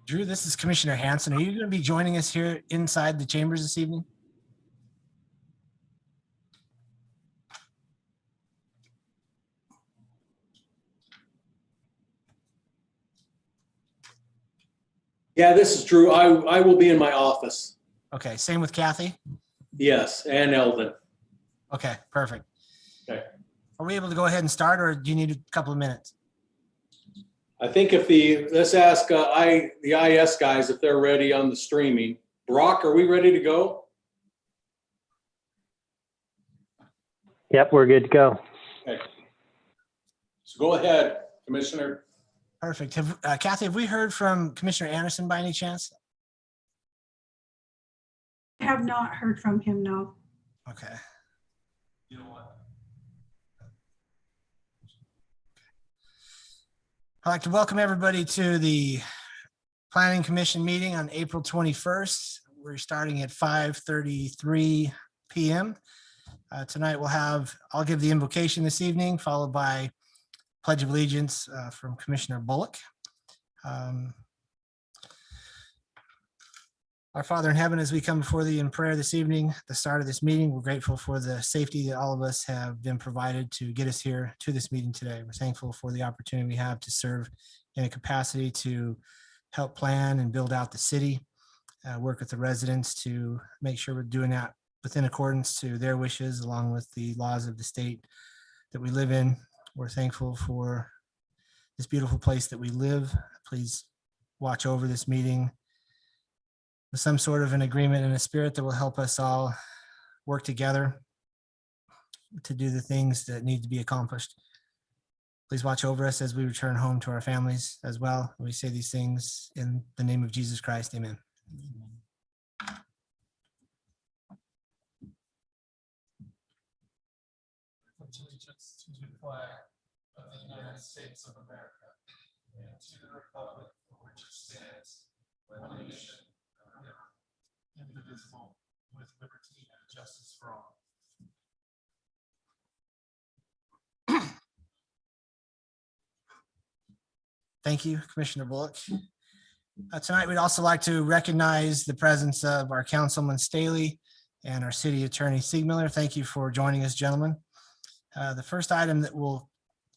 Drew, this is Commissioner Hanson. Are you going to be joining us here inside the chambers this evening? Yeah, this is Drew. I will be in my office. Okay, same with Kathy? Yes, and Eldon. Okay, perfect. Okay. Are we able to go ahead and start, or do you need a couple of minutes? I think let's ask the IS guys if they're ready on the streaming. Brock, are we ready to go? Yep, we're good to go. Okay. So go ahead, Commissioner. Perfect. Kathy, have we heard from Commissioner Anderson by any chance? I have not heard from him, no. Okay. You know what? I'd like to welcome everybody to the Planning Commission meeting on April 21st. We're starting at 5:33 p.m. Tonight I'll give the invocation this evening, followed by Pledge of Allegiance from Commissioner Bullock. Our Father in heaven, as we come before thee in prayer this evening, the start of this meeting, we're grateful for the safety that all of us have been provided to get us here to this meeting today. We're thankful for the opportunity we have to serve in a capacity to help plan and build out the city, work with the residents to make sure we're doing that within accordance to their wishes, along with the laws of the state that we live in. We're thankful for this beautiful place that we live. Please watch over this meeting with some sort of an agreement and a spirit that will help us all work together to do the things that need to be accomplished. Please watch over us as we return home to our families as well. We say these things in the name of Jesus Christ. Amen. Allegiance to the flag of the United States of America and to the republic for which it stands, one nation, indivisible, with liberty and justice for all. Thank you, Commissioner Bullock. Tonight, we'd also like to recognize the presence of our Councilman Staley and our City Attorney Siegmiller. Thank you for joining us, gentlemen. The first item that we'll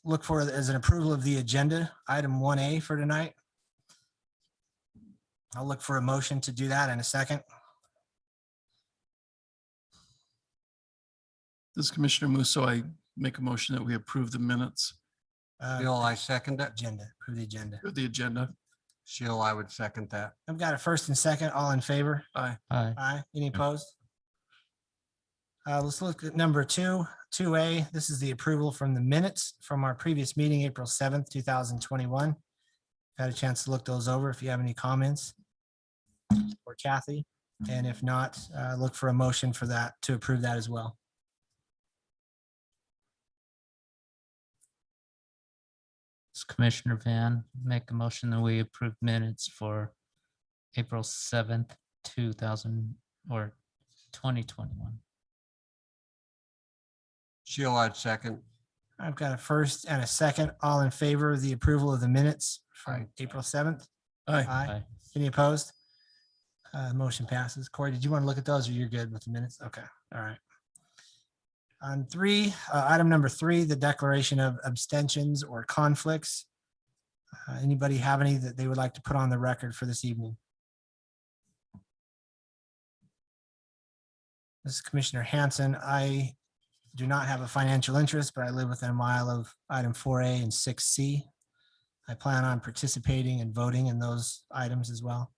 look for is an approval of the agenda, item 1A for tonight. I'll look for a motion to do that in a second. This is Commissioner Musso. I make a motion that we approve the minutes Bill, I second that. Approve the agenda. of the agenda. Sheila, I would second that. I've got a first and second, all in favor? Aye. Aye. Any opposed? Let's look at number 2A. This is the approval from the minutes from our previous meeting, April 7th, 2021. Had a chance to look those over if you have any comments. Or Kathy, and if not, look for a motion for that to approve that as well. Commissioner Van, make a motion that we approve minutes for April 7th, 2021. Sheila, I'd second. I've got a first and a second. All in favor of the approval of the minutes from Aye. April 7th? Aye. Aye. Any opposed? Motion passes. Corey, did you want to look at those or you're good with the minutes? Okay, all right. On item number 3, the declaration of abstentions or conflicts. Anybody have any that they would like to put on the record for this evening? This is Commissioner Hanson. I do not have a financial interest, but I live within a mile of item 4A and 6C. I plan on participating and voting in those items as well.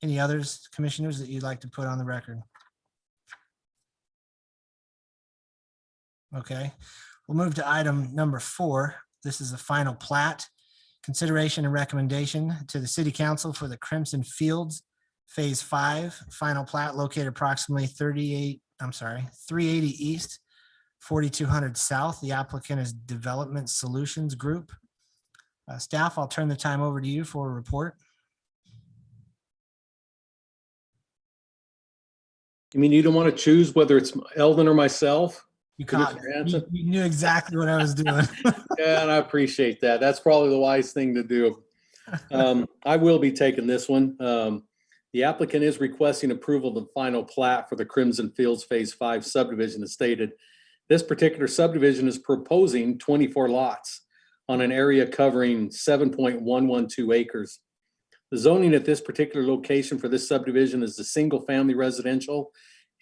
Any others, commissioners, that you'd like to put on the record? Okay, we'll move to item number 4. This is the final plat. Consideration and recommendation to the City Council for the Crimson Fields Phase 5 final plat located approximately 380 East, 4200 South. The applicant is Development Solutions Group. Staff, I'll turn the time over to you for a report. You mean you don't want to choose whether it's Eldon or myself? You caught Commissioner me. Hanson? You knew exactly what I was doing. Yeah, and I appreciate that. That's probably the wise thing to do. I will be taking this one. The applicant is requesting approval of the final plat for the Crimson Fields Phase 5 subdivision as stated. This particular subdivision is proposing 24 lots on an area covering 7.112 acres. The zoning at this particular location for this subdivision is the single-family residential,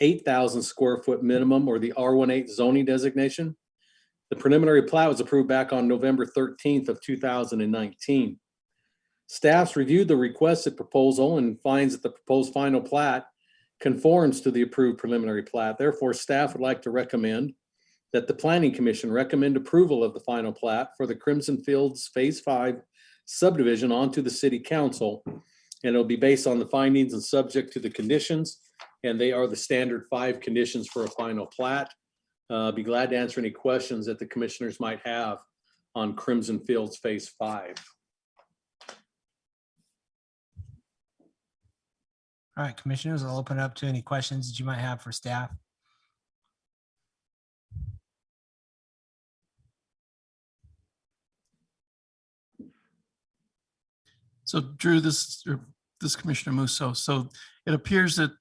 8,000 square foot minimum, or the R18 zoning designation. The preliminary plat was approved back on November 13th of 2019. Staff's reviewed the requested proposal and finds that the proposed final plat conforms to the approved preliminary plat. Therefore, staff would like to recommend that the Planning Commission recommend approval of the final plat for the Crimson Fields Phase 5 subdivision onto the City Council. And it'll be based on the findings and subject to the conditions. And they are the standard 5 conditions for a final plat. Be glad to answer any questions that the commissioners might have on Crimson Fields Phase 5. All right, commissioners, I'll open it up to any questions that you might have for staff. So Drew, this Commissioner Musso, so it appears that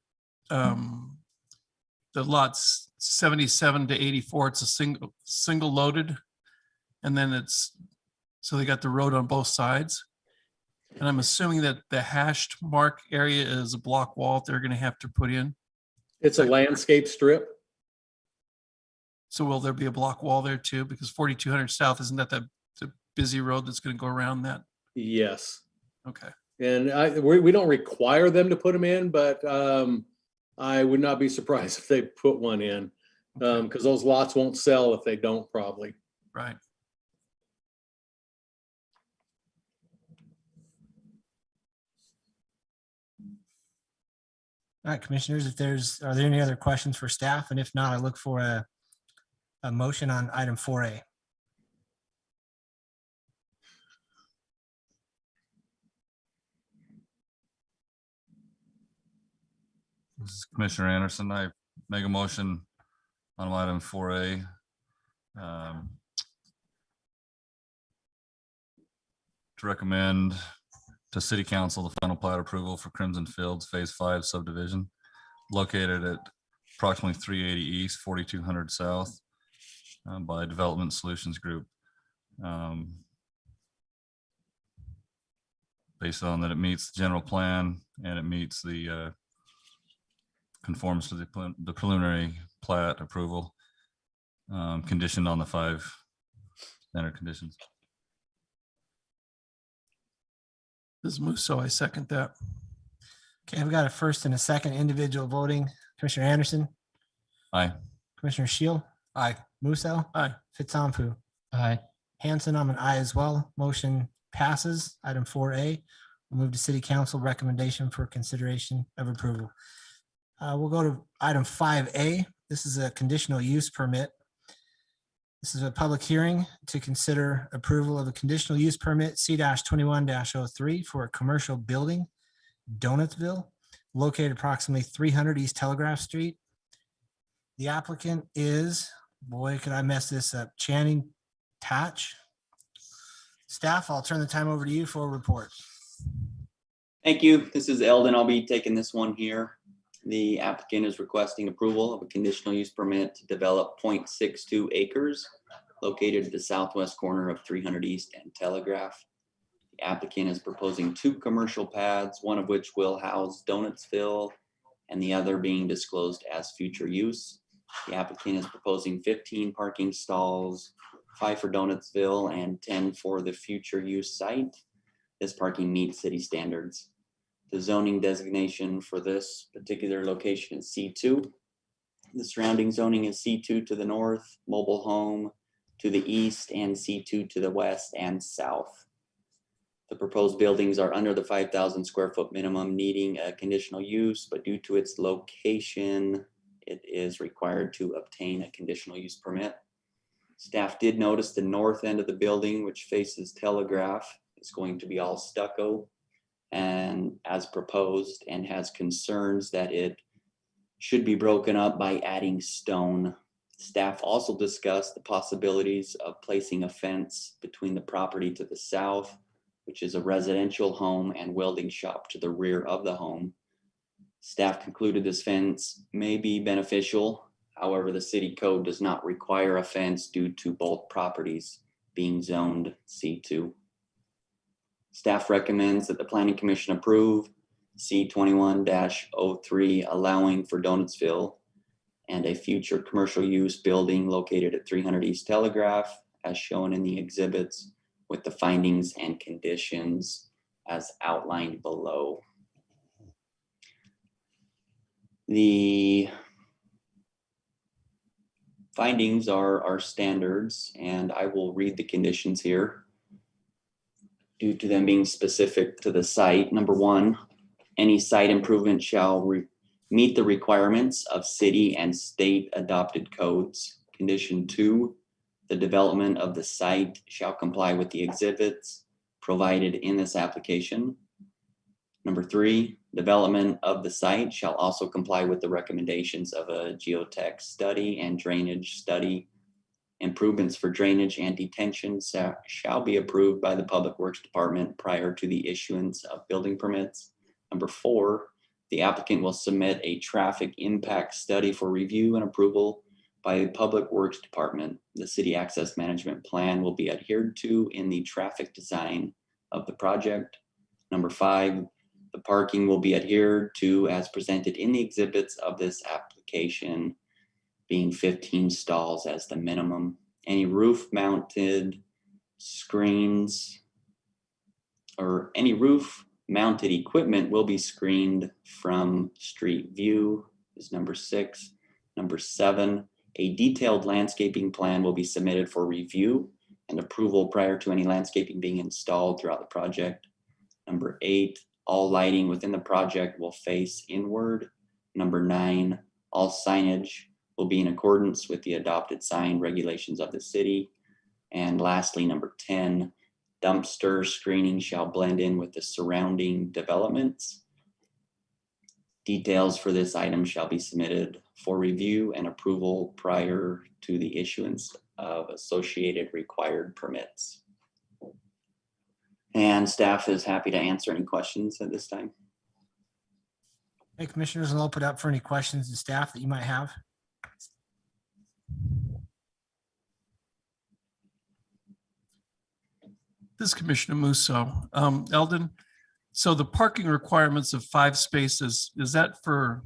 the lots 77 to 84, it's a single loaded. And then so they got the road on both sides. And I'm assuming that the hashed mark area is a block wall they're going to have to put in. It's a landscape strip. So will there be a block wall there too? Because 4200 South, isn't that the busy road that's going to go around that? Yes. Okay. And we don't require them to put them in, but I would not be surprised if they put one in because those lots won't sell if they don't probably. Right. All right, commissioners, are there any other questions for staff? And if not, I look for a motion on item 4A. This is Commissioner Anderson. I make a motion on item 4A. To recommend to City Council the final plat approval for Crimson Fields Phase 5 subdivision located at approximately 380 East, 4200 South by Development Solutions Group. Based on that it meets the general plan and it meets the conforms to the preliminary plat approval conditioned on the 5 standard conditions. This is Musso. I second that. Okay, I've got a first and a second individual voting. Commissioner Anderson, Aye. Commissioner Shield, Aye. Musso, Aye. Fitzampu, Aye. Hanson, I'm an aye as well. Motion passes. Item 4A. We'll move to City Council recommendation for consideration of approval. We'll go to item 5A. This is a conditional use permit. This is a public hearing to consider approval of a conditional use permit C-21-03 for a commercial building, Donutsville, located approximately 300 East Telegraph Street. The applicant is, boy, could I mess this up, Channing Tatch. Staff, I'll turn the time over to you for a report. Thank you. This is Eldon. I'll be taking this one here. The applicant is requesting approval of a conditional use permit to develop 0.62 acres located at the southwest corner of 300 East and Telegraph. The applicant is proposing 2 commercial pads, one of which will house Donutsville and the other being disclosed as future use. The applicant is proposing 15 parking stalls, 5 for Donutsville and 10 for the future use site. This parking meets city standards. The zoning designation for this particular location is C2. The surrounding zoning is C2 to the north, mobile home to the east, and C2 to the west and south. The proposed buildings are under the 5,000 square foot minimum, needing a conditional use, but due to its location, it is required to obtain a conditional use permit. Staff did notice the north end of the building, which faces Telegraph, is going to be all stucco and as proposed, and has concerns that it should be broken up by adding stone Staff also discussed the possibilities of placing a fence between the property to the south, which is a residential home, and welding shop to the rear of the home. Staff concluded this fence may be beneficial. However, the city code does not require a fence due to both properties being zoned C2. Staff recommends that the Planning Commission approve C21-03 allowing for Donutsville and a future commercial use building located at 300 East Telegraph as shown in the exhibits with the findings and conditions as outlined below. The findings are our standards, and I will read the conditions here due to them being specific to the site. Number 1, any site improvement shall meet the requirements of city and state adopted codes. Condition 2, the development of the site shall comply with the exhibits provided in this application. Number 3, development of the site shall also comply with the recommendations of a geotech study and drainage study. Improvements for drainage and detention shall be approved by the Public Works Department prior to the issuance of building permits. Number 4, the applicant will submit a traffic impact study for review and approval by the Public Works Department. The city access management plan will be adhered to in the traffic design of the project. Number 5, the parking will be adhered to as presented in the exhibits of this application, being 15 stalls as the minimum. Any roof mounted screens or any roof mounted equipment will be screened from street view is number 6. Number 7, a detailed landscaping plan will be submitted for review and approval prior to any landscaping being installed throughout the project. Number 8, all lighting within the project will face inward. Number 9, all signage will be in accordance with the adopted sign regulations of the city. And lastly, number 10, dumpster screening shall blend in with the surrounding developments. Details for this item shall be submitted for review and approval prior to the issuance of associated required permits. And staff is happy to answer any questions at this time. Hey, commissioners, I'll open it up for any questions to staff that you might have. This is Commissioner Musso. Eldon, so the parking requirements of 5 spaces, is that for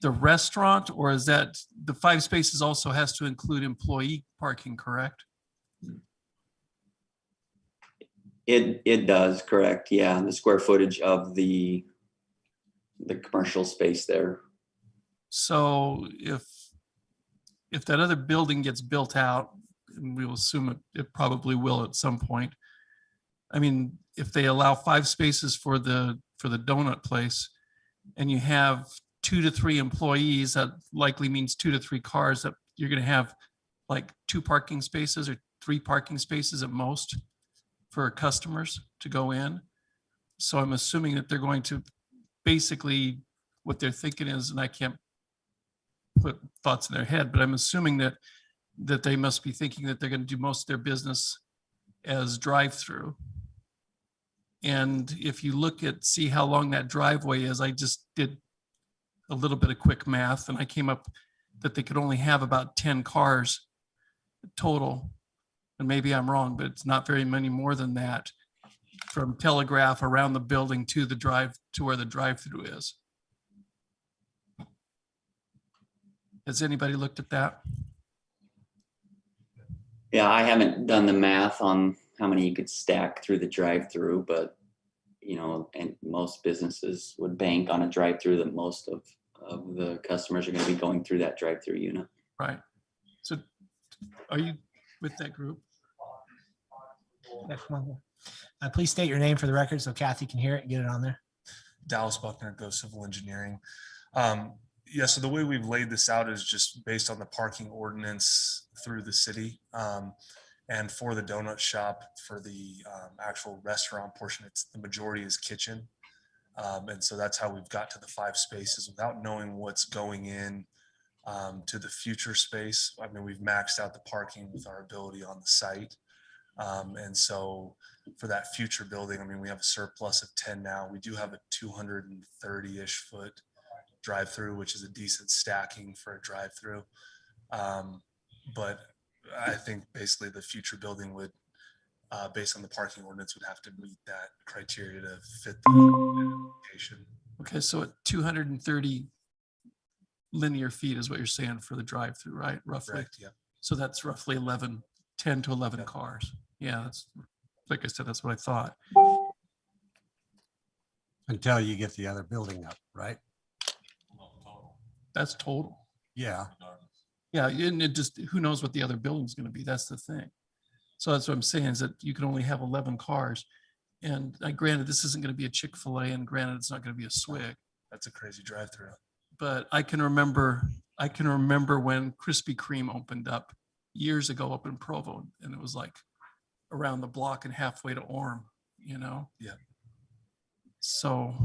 the restaurant, or is that the 5 spaces also has to include employee parking, correct? It does, correct. Yeah, the square footage of the commercial space there. So if that other building gets built out, and we will assume it probably will at some point. I mean, if they allow 5 spaces for the donut place, and you have 2 to 3 employees, that likely means 2 to 3 cars, that you're going to have like 2 parking spaces or 3 parking spaces at most for customers to go in. So I'm assuming that they're going to basically, what they're thinking is, and I can't put thoughts in their head, but I'm assuming that they must be thinking that they're going to do most of their business as drive-through. And if you see how long that driveway is, I just did a little bit of quick math, and I came up that they could only have about 10 cars total. And maybe I'm wrong, but it's not very many more than that from Telegraph around the building to where the drive-through is. Has anybody looked at that? Yeah, I haven't done the math on how many you could stack through the drive-through, but and most businesses would bank on a drive-through that most of the customers are going to be going through that drive-through unit. Right. So are you with that group? Yeah, come on here. Please state your name for the record so Kathy can hear it and get it on there. Dallas Buckner, Go Civil Engineering. Yeah, so the way we've laid this out is just based on the parking ordinance through the city. And for the donut shop, for the actual restaurant portion, the majority is kitchen. And so that's how we've got to the 5 spaces without knowing what's going in To the future space, I mean, we've maxed out the parking with our ability on the site. And so for that future building, I mean, we have a surplus of 10 now. We do have a 230-ish foot drive-through, which is a decent stacking for a drive-through. But I think basically the future building would, based on the parking ordinance, would have to meet that criteria to fit the location. Okay, so at 230 linear feet is what you're saying for the drive-through, right? Roughly. Correct, yeah. So that's roughly 10 to 11 cars. Yeah, that's, like I said, that's what I thought. Until you get the other building up, right? That's total. Yeah. Yeah, and it just, who knows what the other building's gonna be? That's the thing. So that's what I'm saying, is that you can only have 11 cars. And granted, this isn't gonna be a Chick-fil-A, and granted, it's not gonna be a Swig. That's a crazy drive-through. But I can remember when Krispy Kreme opened up years ago up in Provo, and it was like around the block and halfway to Orem, you know? Yeah. So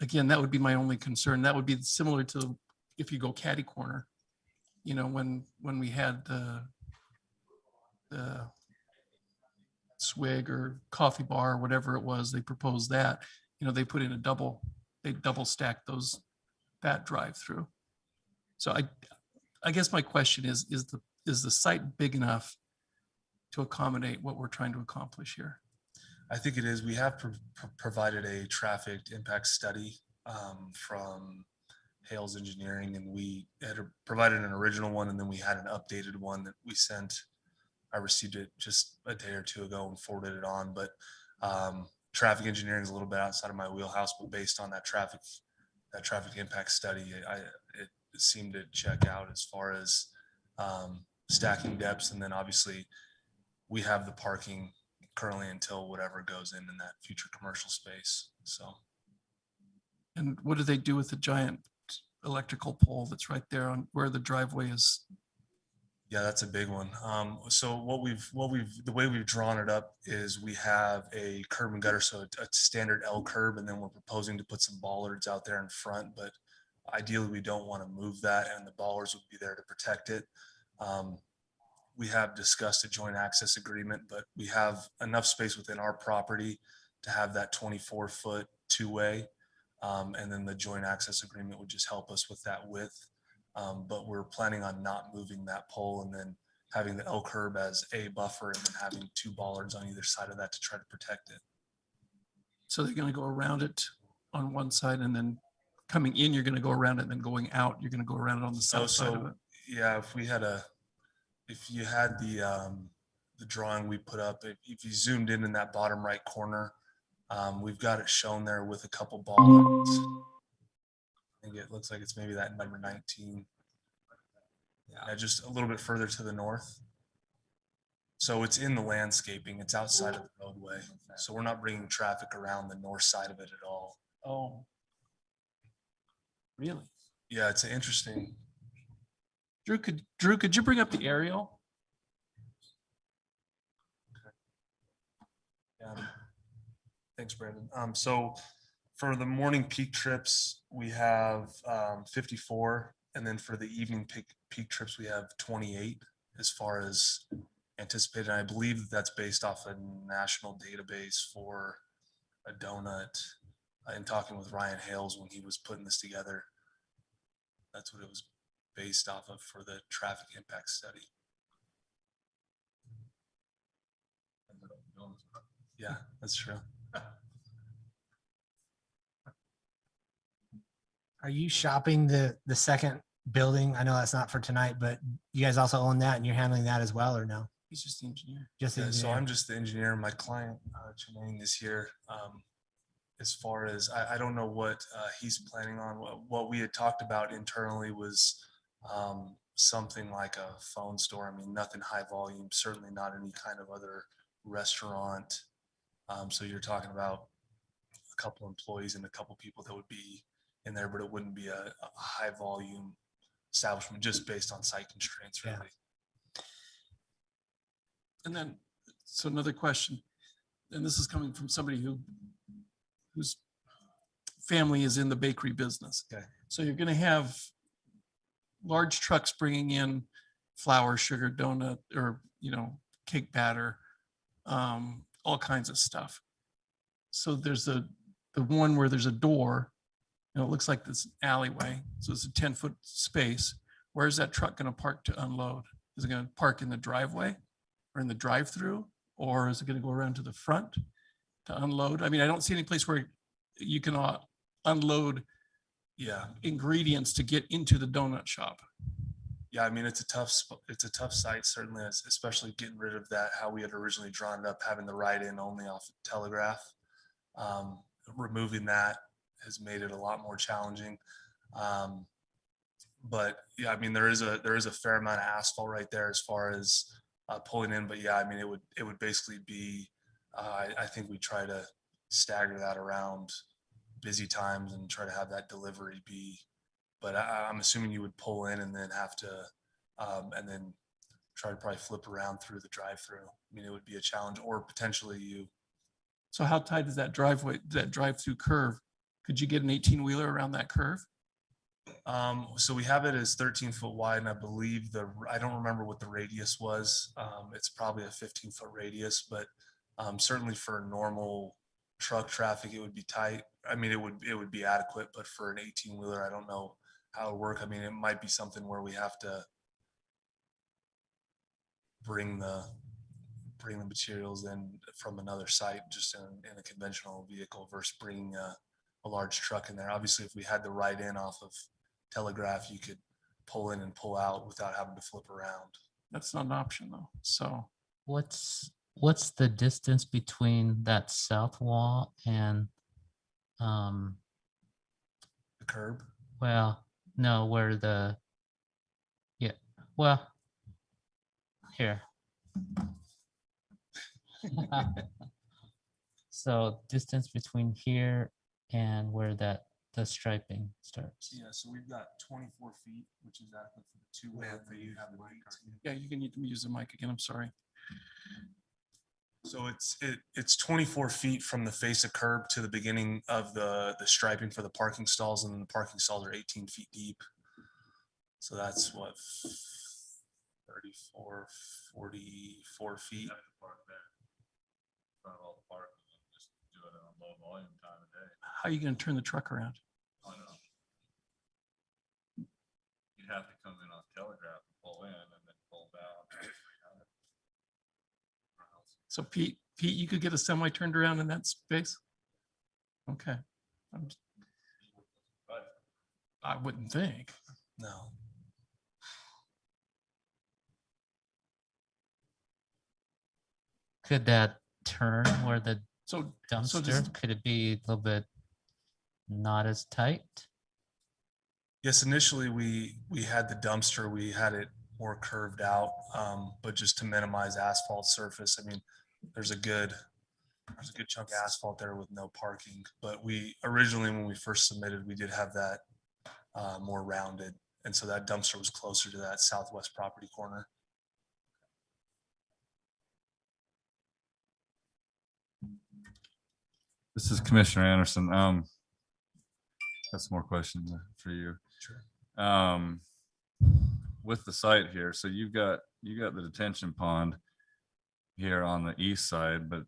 again, that would be my only concern. That would be similar to if you go caddy corner, you know, when we had the Swig or coffee bar or whatever it was, they proposed that, you know, they put in they double stacked that drive-through. So I guess my question is the site big enough to accommodate what we're trying to accomplish here? I think it is. We have provided a traffic impact study from Hales Engineering, and we had provided an original one, and then we had an updated one that we sent. I received it just a day or two ago and forwarded it on, but traffic engineering is a little bit outside of my wheelhouse, but based on that traffic impact study, it seemed to check out as far as stacking depths. And then obviously we have the parking currently until whatever goes in that future commercial space. So. And what do they do with the giant electrical pole that's right there on where the driveway is? Yeah, that's a big one. So the way we've drawn it up is we have a curb and gutter, so a standard L curb, and then we're proposing to put some bollards out there in front, but ideally we don't want to move that, and the bollards would be there to protect it. We have discussed a joint access agreement, but we have enough space within our property to have that 24-foot two-way. And then the joint access agreement would just help us with that width. But we're planning on not moving that pole and then having the L curb as a buffer and then having two bollards on either side of that to try to protect it. So they're going to go around it on one side, and then coming in, you're going to go around it, and then going out, you're going to go around it on the south side of it. Yeah, if you had the drawing we put up, if you zoomed in that bottom right corner, we've got it shown there with a couple bollards. I think it looks like it's maybe that number 19. Yeah, just a little bit further to the north. So it's in the landscaping. It's outside of the roadway. So we're not bringing traffic around the north side of it at all. Oh, really? Yeah, it's an interesting. Drew, could you bring up the aerial? Yeah. Thanks, Brandon. So for the morning peak trips, we have 54. And then for the evening peak trips, we have 28 as far as anticipated. I believe that that's based off a national database for a donut. In talking with Ryan Hales when he was putting this together, that's what it was based off of for the traffic impact study. Yeah, that's true. Are you shopping the second building? I know that's not for tonight, but you guys also own that and you're handling that as well, or no? He's just the engineer. Just the Yeah, so engineer. I'm just the engineer. My client, Chennai, this year, as far as I don't know what he's planning on. What we had talked about internally was something like a phone store. I mean, nothing high volume, certainly not any kind of other restaurant. So you're talking about a couple employees and a couple people that would be in there, but it wouldn't be a high volume establishment just based on site constraints, really. Yeah. And then, so another question, and this is coming from somebody whose family is in the bakery business. Okay. So you're going to have large trucks bringing in flour, sugar, donut, or, cake batter, all kinds of stuff. So there's the one where there's a door, and it looks like this alleyway. So it's a 10-foot space. Where's that truck going to park to unload? Is it going to park in the driveway or in the drive-through? Or is it going to go around to the front to unload? I mean, I don't see any place where you can unload Yeah. ingredients to get into the donut shop. Yeah, I mean, it's a tough site, certainly, especially getting rid of that, how we had originally drawn it up, having the ride-in only off of Telegraph. Removing that has made it a lot more challenging. But yeah, I mean, there is a fair amount of asphalt right there as far as pulling in. But yeah, I mean, it would basically be, I think we try to stagger that around busy times and try to have that delivery be. But I'm assuming you would pull in and then have to, and then try to probably flip around through the drive-through. I mean, it would be a challenge, or potentially you. So how tight is that drive-through curve? Could you get an 18-wheeler around that curve? So we have it as 13-foot wide, and I believe I don't remember what the radius was. It's probably a 15-foot radius, but certainly for normal truck traffic, it would be tight. I mean, it would be adequate, but for an 18-wheeler, I don't know how it would work. I mean, it might be something where we have to bring the materials in from another site, just in a conventional vehicle versus bringing a large truck in there. Obviously, if we had the ride in off of Telegraph, you could pull in and pull out without having to flip around. That's not an option though. So What's the distance between that south wall and, The curb. well, no, well, here. So distance between here and where the striping starts. Yeah, so we've got 24 feet, which is adequate for the two-wheeler. yeah, you can use the mic again. I'm sorry. So it's 24 feet from the face of curb to the beginning of the striping for the parking stalls, and then the parking stalls are 18 feet deep. So that's what, 34, 44 feet. How are you going to turn the truck around? You'd have to come in off Telegraph and pull in and then pull down. So Pete, you could get a semi turned around in that space? Okay. I wouldn't think. No. Could that turn where the So dumpster, could it be a little bit not as tight? Yes, initially we had the dumpster, we had it more curved out, but just to minimize asphalt surface. I mean, there's a good chunk of asphalt there with no parking. But we originally, when we first submitted, we did have that more rounded, and so that dumpster was closer to that southwest property corner. This is Commissioner Anderson. Got some more questions for you. Sure. With the site here, so you got the detention pond here on the east side, but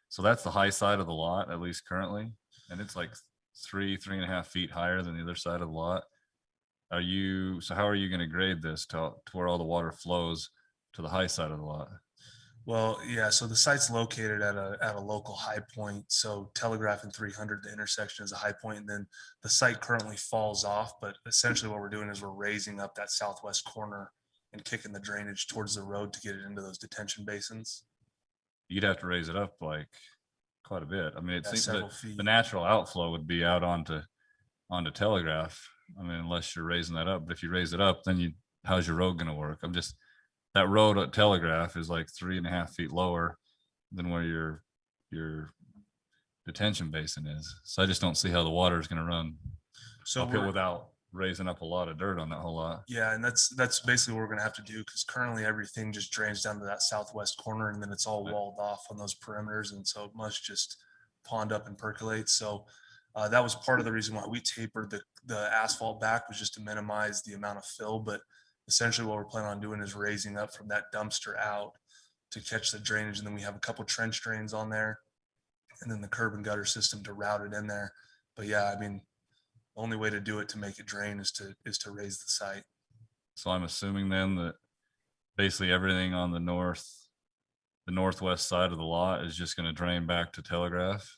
so that's the high side of the lot, at least currently, and it's like 3.5 feet higher than the other side of the lot. How are you going to grade this to where all the water flows to the high side of the lot? Well, yeah, so the site's located at a local high point. So Telegraph and 300, the intersection is a high point, and then the site currently falls off. But essentially what we're doing is we're raising up that southwest corner and kicking the drainage towards the road to get it into those detention basins. You'd have to raise it up like quite a bit. I mean, it Yeah, seems several that feet. the natural outflow would be out onto Telegraph. I mean, unless you're raising that up, but if you raise it up, then how's your road going to work? That road at Telegraph is like 3.5 feet lower than where your detention basin is. So I just don't see how the water is going to run So uphill without raising up a lot of dirt on that whole lot. yeah, and that's basically what we're gonna have to do, because currently everything just drains down to that southwest corner, and then it's all Right. walled off on those perimeters, and so it must just pond up and percolate. So That was part of the reason why we tapered the asphalt back, was just to minimize the amount of fill. But essentially what we're planning on doing is raising up from that dumpster out to catch the drainage. And then we have a couple trench drains on there, and then the curb and gutter system to route it in there. But yeah, I mean, the only way to do it to make it drain is to raise the site. So I'm assuming then that basically everything on the northwest side of the lot is just going to drain back to Telegraph.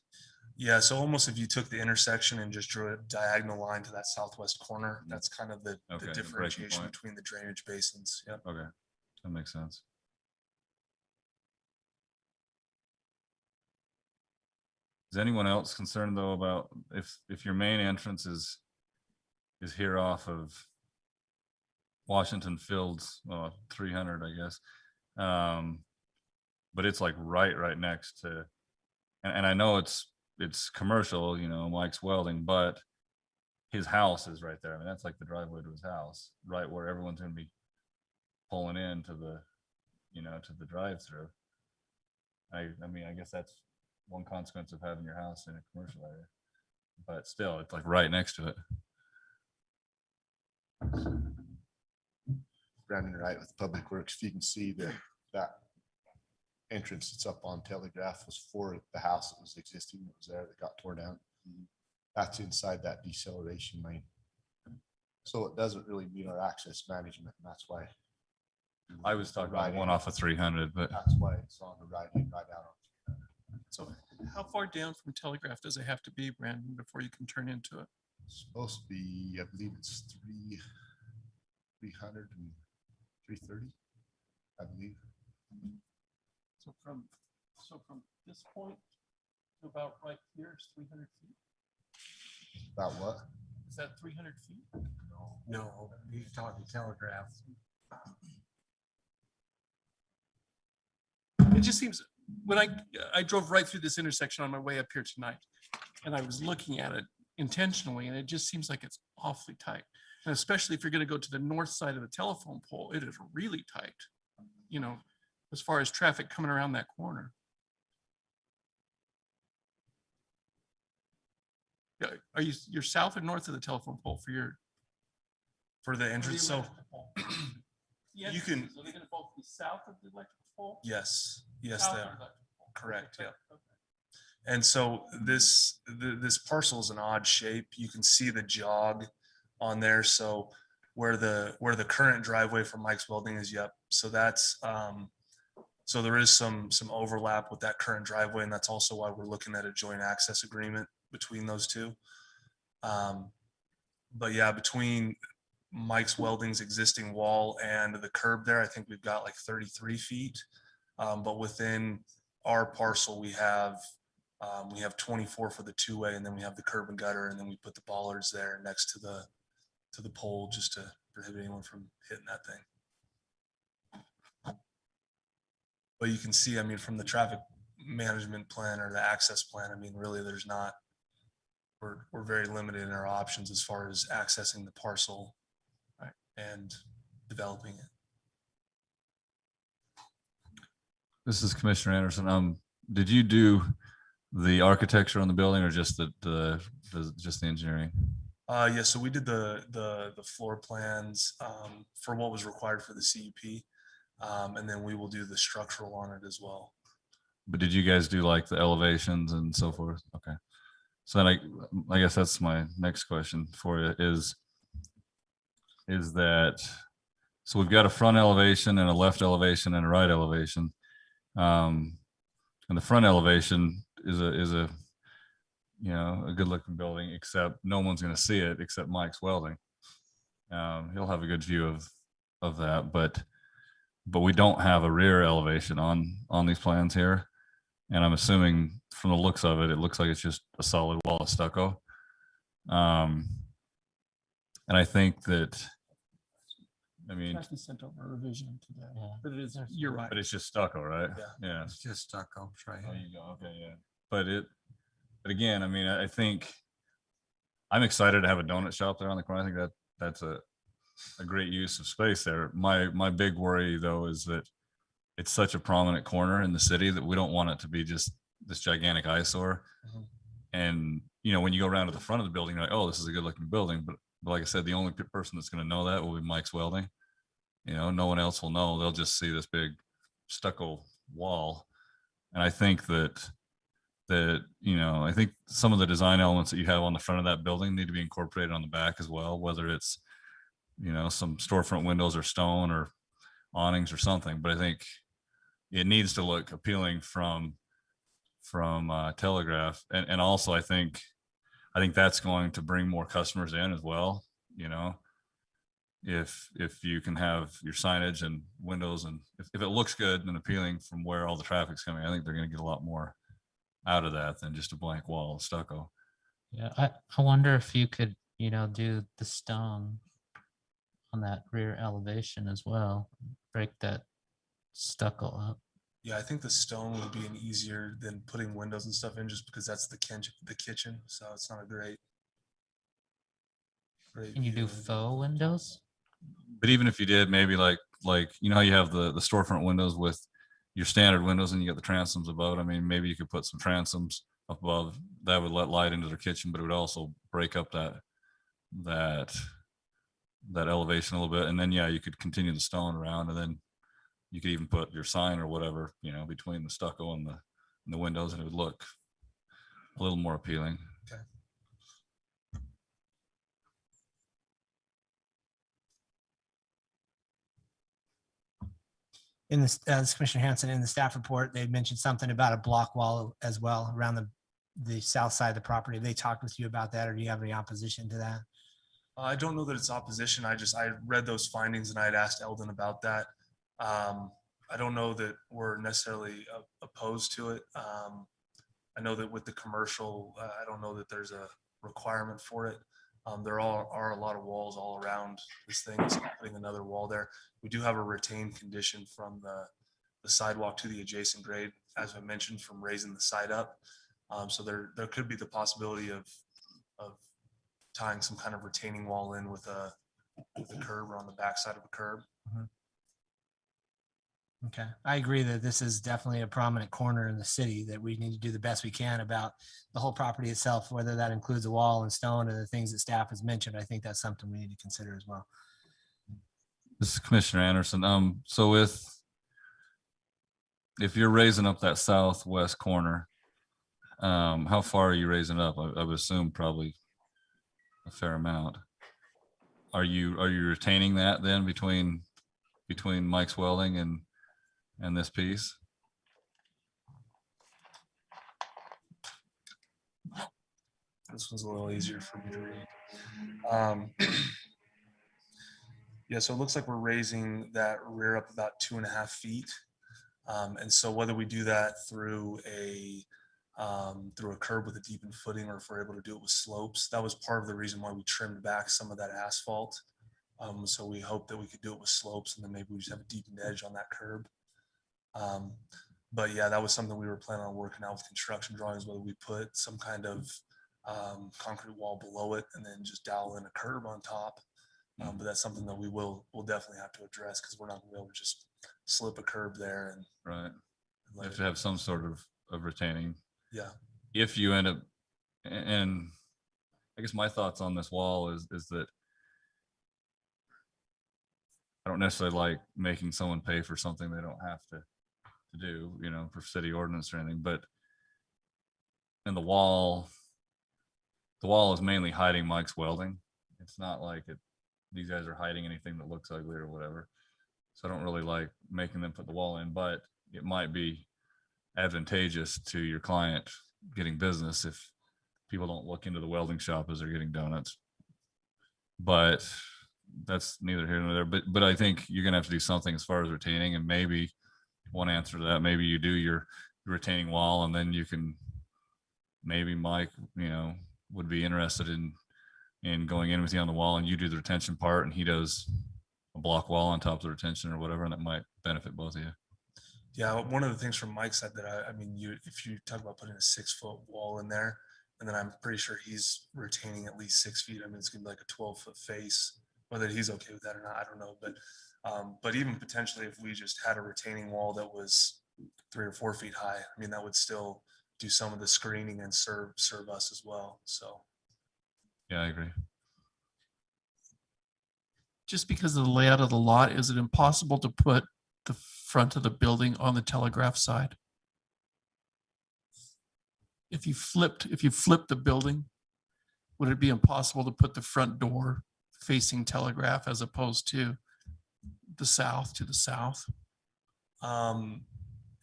Yeah, so almost if you took the intersection and just drew a diagonal line to that southwest corner, that's kind of the Okay, the breaking differentiation point. between the drainage basins. Yep. Okay, that makes sense. Is anyone else concerned though about if your main entrance is here off of Washington Fields, 300, I guess, but it's like right next to, and I know it's commercial, you know, Mike's Welding, but his house is right there. I mean, that's like the driveway to his house, right where everyone's going to be pulling in to the, you know, to the drive-through. I mean, I guess that's one consequence of having your house in a commercial area, but still, it's like right next to it. Brandon Wright with Public Works. If you can see that entrance that's up on Telegraph was for the house that was existing, that was there, that got tore down. That's inside that deceleration lane. So it doesn't really meet our access management, and that's why. I was talking about one off of 300, but That's why it's on the right in, right out. So how far down from Telegraph does it have to be, Brandon, before you can turn into it? It's supposed to be, I believe it's 300 and 330, I believe. So from this point to about right here is 300 feet. About what? Is that 300 feet? No, he's talking Telegraph. It just seems, when I drove right through this intersection on my way up here tonight, and I was looking at it intentionally, and it just seems like it's awfully tight. And especially if you're going to go to the north side of the telephone pole, it is really tight, you know, as far as traffic coming around that corner. Yeah, you're south or north of the telephone pole For the entrance, so you can- Are they going to both be south of the electrical pole? yes, South they of are. the electrical pole. Correct, Okay, yeah. okay. And so this parcel is an odd shape. You can see the jog on there. So where the current driveway for Mike's Welding is, yep. So that's so there is some overlap with that current driveway, and that's also why we're looking at a joint access agreement between those two. But yeah, between Mike's Welding's existing wall and the curb there, I think we've got like 33 feet. But within our parcel, we have 24 for the two-way, and then we have the curb and gutter, and then we put the bollards there next to the pole just to prohibit anyone from hitting that thing. But you can see, I mean, from the traffic management plan or the access plan, I mean, really there's not, we're very limited in our options as far as accessing the parcel, right, and developing it. this is Commissioner Anderson. Did you do the architecture on the building or just just the engineering? Yeah, so we did the floor plans for what was required for the CUP. And then we will do the structural on it as well. But did you guys do like the elevations and so forth? Okay. So then I guess that's my next question for you is that, so we've got a front elevation and a left elevation and a right elevation. And the front elevation is a you know, a good looking building, except no one's going to see it except Mike's Welding. He'll have a good view of that, but we don't have a rear elevation on these plans here. And I'm assuming from the looks of it, it looks like it's just a solid wall of stucco. And I think that, I mean, Kathy sent over a revision to that, but it is, you're right. but it's just stucco, right? Yeah. It's just stucco, it's right There here. you go. Okay, yeah. But again, I mean, I think I'm excited to have a donut shop there on the corner. I think that's a great use of space there. My big worry though is that it's such a prominent corner in the city that we don't want it to be just this gigantic eyesore. And, you know, when you go around to the front of the building, you're like, oh, this is a good looking building. But like I said, the only person that's going to know that will be Mike's Welding. You know, no one else will know. They'll just see this big stucco wall. And I think that, you know, I think some of the design elements that you have on the front of that building need to be incorporated on the back as well, whether it's, you know, some storefront windows or stone or awnings or something. But I think it needs to look appealing from Telegraph. And also I think that's going to bring more customers in as well. You know, if you can have your signage and windows, and if it looks good and appealing from where all the traffic's coming, I think they're going to get a lot more out of that than just a blank wall of stucco. Yeah, I wonder if you could, you know, do the stone on that rear elevation as well, break that stucco up. Yeah, I think the stone would be an easier than putting windows and stuff in, just because that's the kitchen. So it's not a great. Can you do faux windows? But even if you did, maybe like you know how you have the storefront windows with your standard windows and you got the transoms above it. I mean, maybe you could put some transoms above that would let light into their kitchen, but it would also break up that elevation a little bit. And then yeah, you could continue the stone around, and then you could even put your sign or whatever, you know, between the stucco and the windows, and it would look a little more appealing. Okay. In this, as Commissioner Hanson, in the staff report, they had mentioned something about a block wall as well around the south side of the property. Have they talked with you about that, or do you have any opposition to that? I don't know that it's opposition. I read those findings and I had asked Eldon about that. I don't know that we're necessarily opposed to it. I know that with the commercial, I don't know that there's a requirement for it. There are a lot of walls all around this thing, so putting another wall there. We do have a retained condition from the sidewalk to the adjacent grade, as I mentioned, from raising the side up. So there could be the possibility of tying some kind of retaining wall in with a curb or on the backside of a curb. Okay, I agree that this is definitely a prominent corner in the city that we need to do the best we can about the whole property itself, whether that includes a wall and stone and the things that staff has mentioned. I think that's something we need to consider as well. This is Commissioner Anderson. So if you're raising up that southwest corner, how far are you raising it up? I would assume probably a fair amount. Are you retaining that then between Mike's Welding and this piece? This one's a little easier for me to read. Yeah, so it looks like we're raising that rear up about 2.5 feet. And so whether we do that through a curb with a deepened footing, or if we're able to do it with slopes, that was part of the reason why we trimmed back some of that asphalt. So we hope that we could do it with slopes, and then maybe we just have a deepened edge on that curb. But yeah, that was something we were planning on working out with construction drawings, whether we put some kind of concrete wall below it and then just dowel in a curb on top. But that's something that we'll definitely have to address, because we're not gonna be able to just slip a curb there and Right. You have to have some sort of retaining. Yeah. If you end up, and I guess my thoughts on this wall is that I don't necessarily like making someone pay for something they don't have to do, you know, for city ordinance or anything, but and the wall is mainly hiding Mike's Welding. It's not like these guys are hiding anything that looks ugly or whatever. So I don't really like making them put the wall in, but it might be advantageous to your client getting business if people don't look into the welding shop as they're getting donuts. But that's neither here nor there. But I think you're gonna have to do something as far as retaining, and maybe one answer to that, maybe you do your retaining wall, and then you can, maybe Mike, you know, would be interested in going in with you on the wall, and you do the retention part and he does a block wall on top of the retention or whatever, and that might benefit both of you. Yeah, one of the things from Mike's side that I mean, if you talk about putting a 6-foot wall in there, and then I'm pretty sure he's retaining at least 6 feet. I mean, it's gonna be like a 12-foot face. Whether he's okay with that or not, I don't know. But even potentially, if we just had a retaining wall that was 3 or 4 feet high, I mean, that would still do some of the screening and serve us as well. So Yeah, I agree. Just because of the layout of the lot, is it impossible to put the front of the building on the Telegraph side? If you flipped the building, would it be impossible to put the front door facing Telegraph as opposed to the south,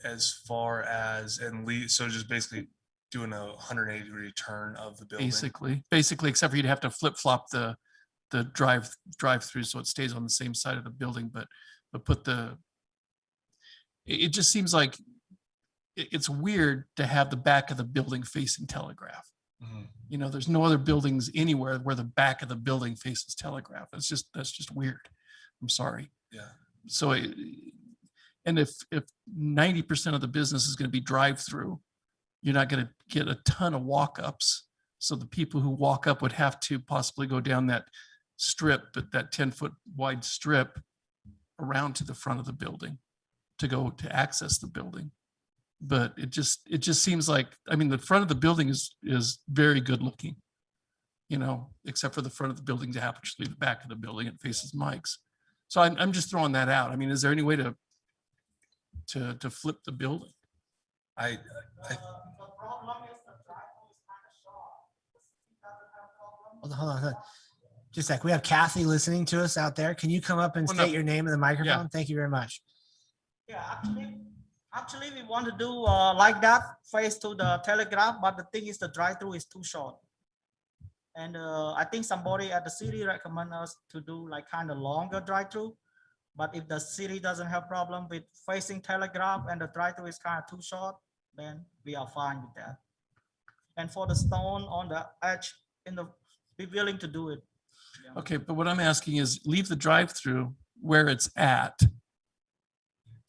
as far as so just basically doing a 180-degree turn of the building. Basically, except for you'd have to flip flop the drive through so it stays on the same side of the building, but put it just seems like it's weird to have the back of the building facing Telegraph. You know, there's no other buildings anywhere where the back of the building faces Telegraph. That's just weird. I'm sorry. Yeah. So, and if 90% of the business is going to be drive-through, you're not going to get a ton of walk-ups. So the people who walk up would have to possibly go down that strip, but that 10-foot wide strip around to the front of the building to go to access the building. But it just seems like, I mean, the front of the building is very good looking, you know, except for the front of the building to actually the back of the building, it faces Mike's. So I'm just throwing that out. I mean, is there any way to flip the building? Hold on. Just a sec. We have Kathy listening to us out there. Can you come up and state your name in the microphone? Thank you very much. Yeah, actually we want to do like that, face to the Telegraph, but the thing is the drive-through is too short. And I think somebody at the city recommend us to do like kind of longer drive-through. But if the city doesn't have problem with facing Telegraph and the drive-through is kind of too short, then we are fine with that. And for the stone on the edge, be willing to do it. Yeah. Okay, but what I'm asking is leave the drive-through where it's at.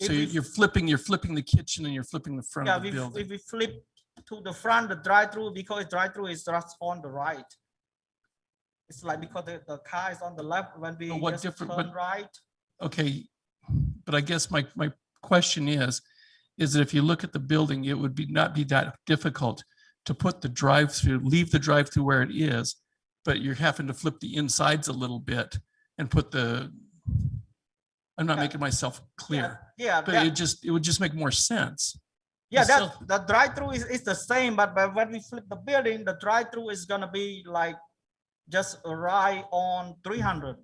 So you're flipping the kitchen and you're flipping the front of the building. If we flip to the front, the drive-through, because drive-through is just on the right. It's like because the car is on the left when we turn right. Okay, but I guess my question is that if you look at the building, it would not be that difficult to put the drive-through, leave the drive-through where it is, but you're having to flip the insides a little bit and put I'm not making myself clear. Yeah, but it would just make more sense. Yeah, the drive-through is the same, but when we flip the building, the drive-through is gonna be like just right on 300.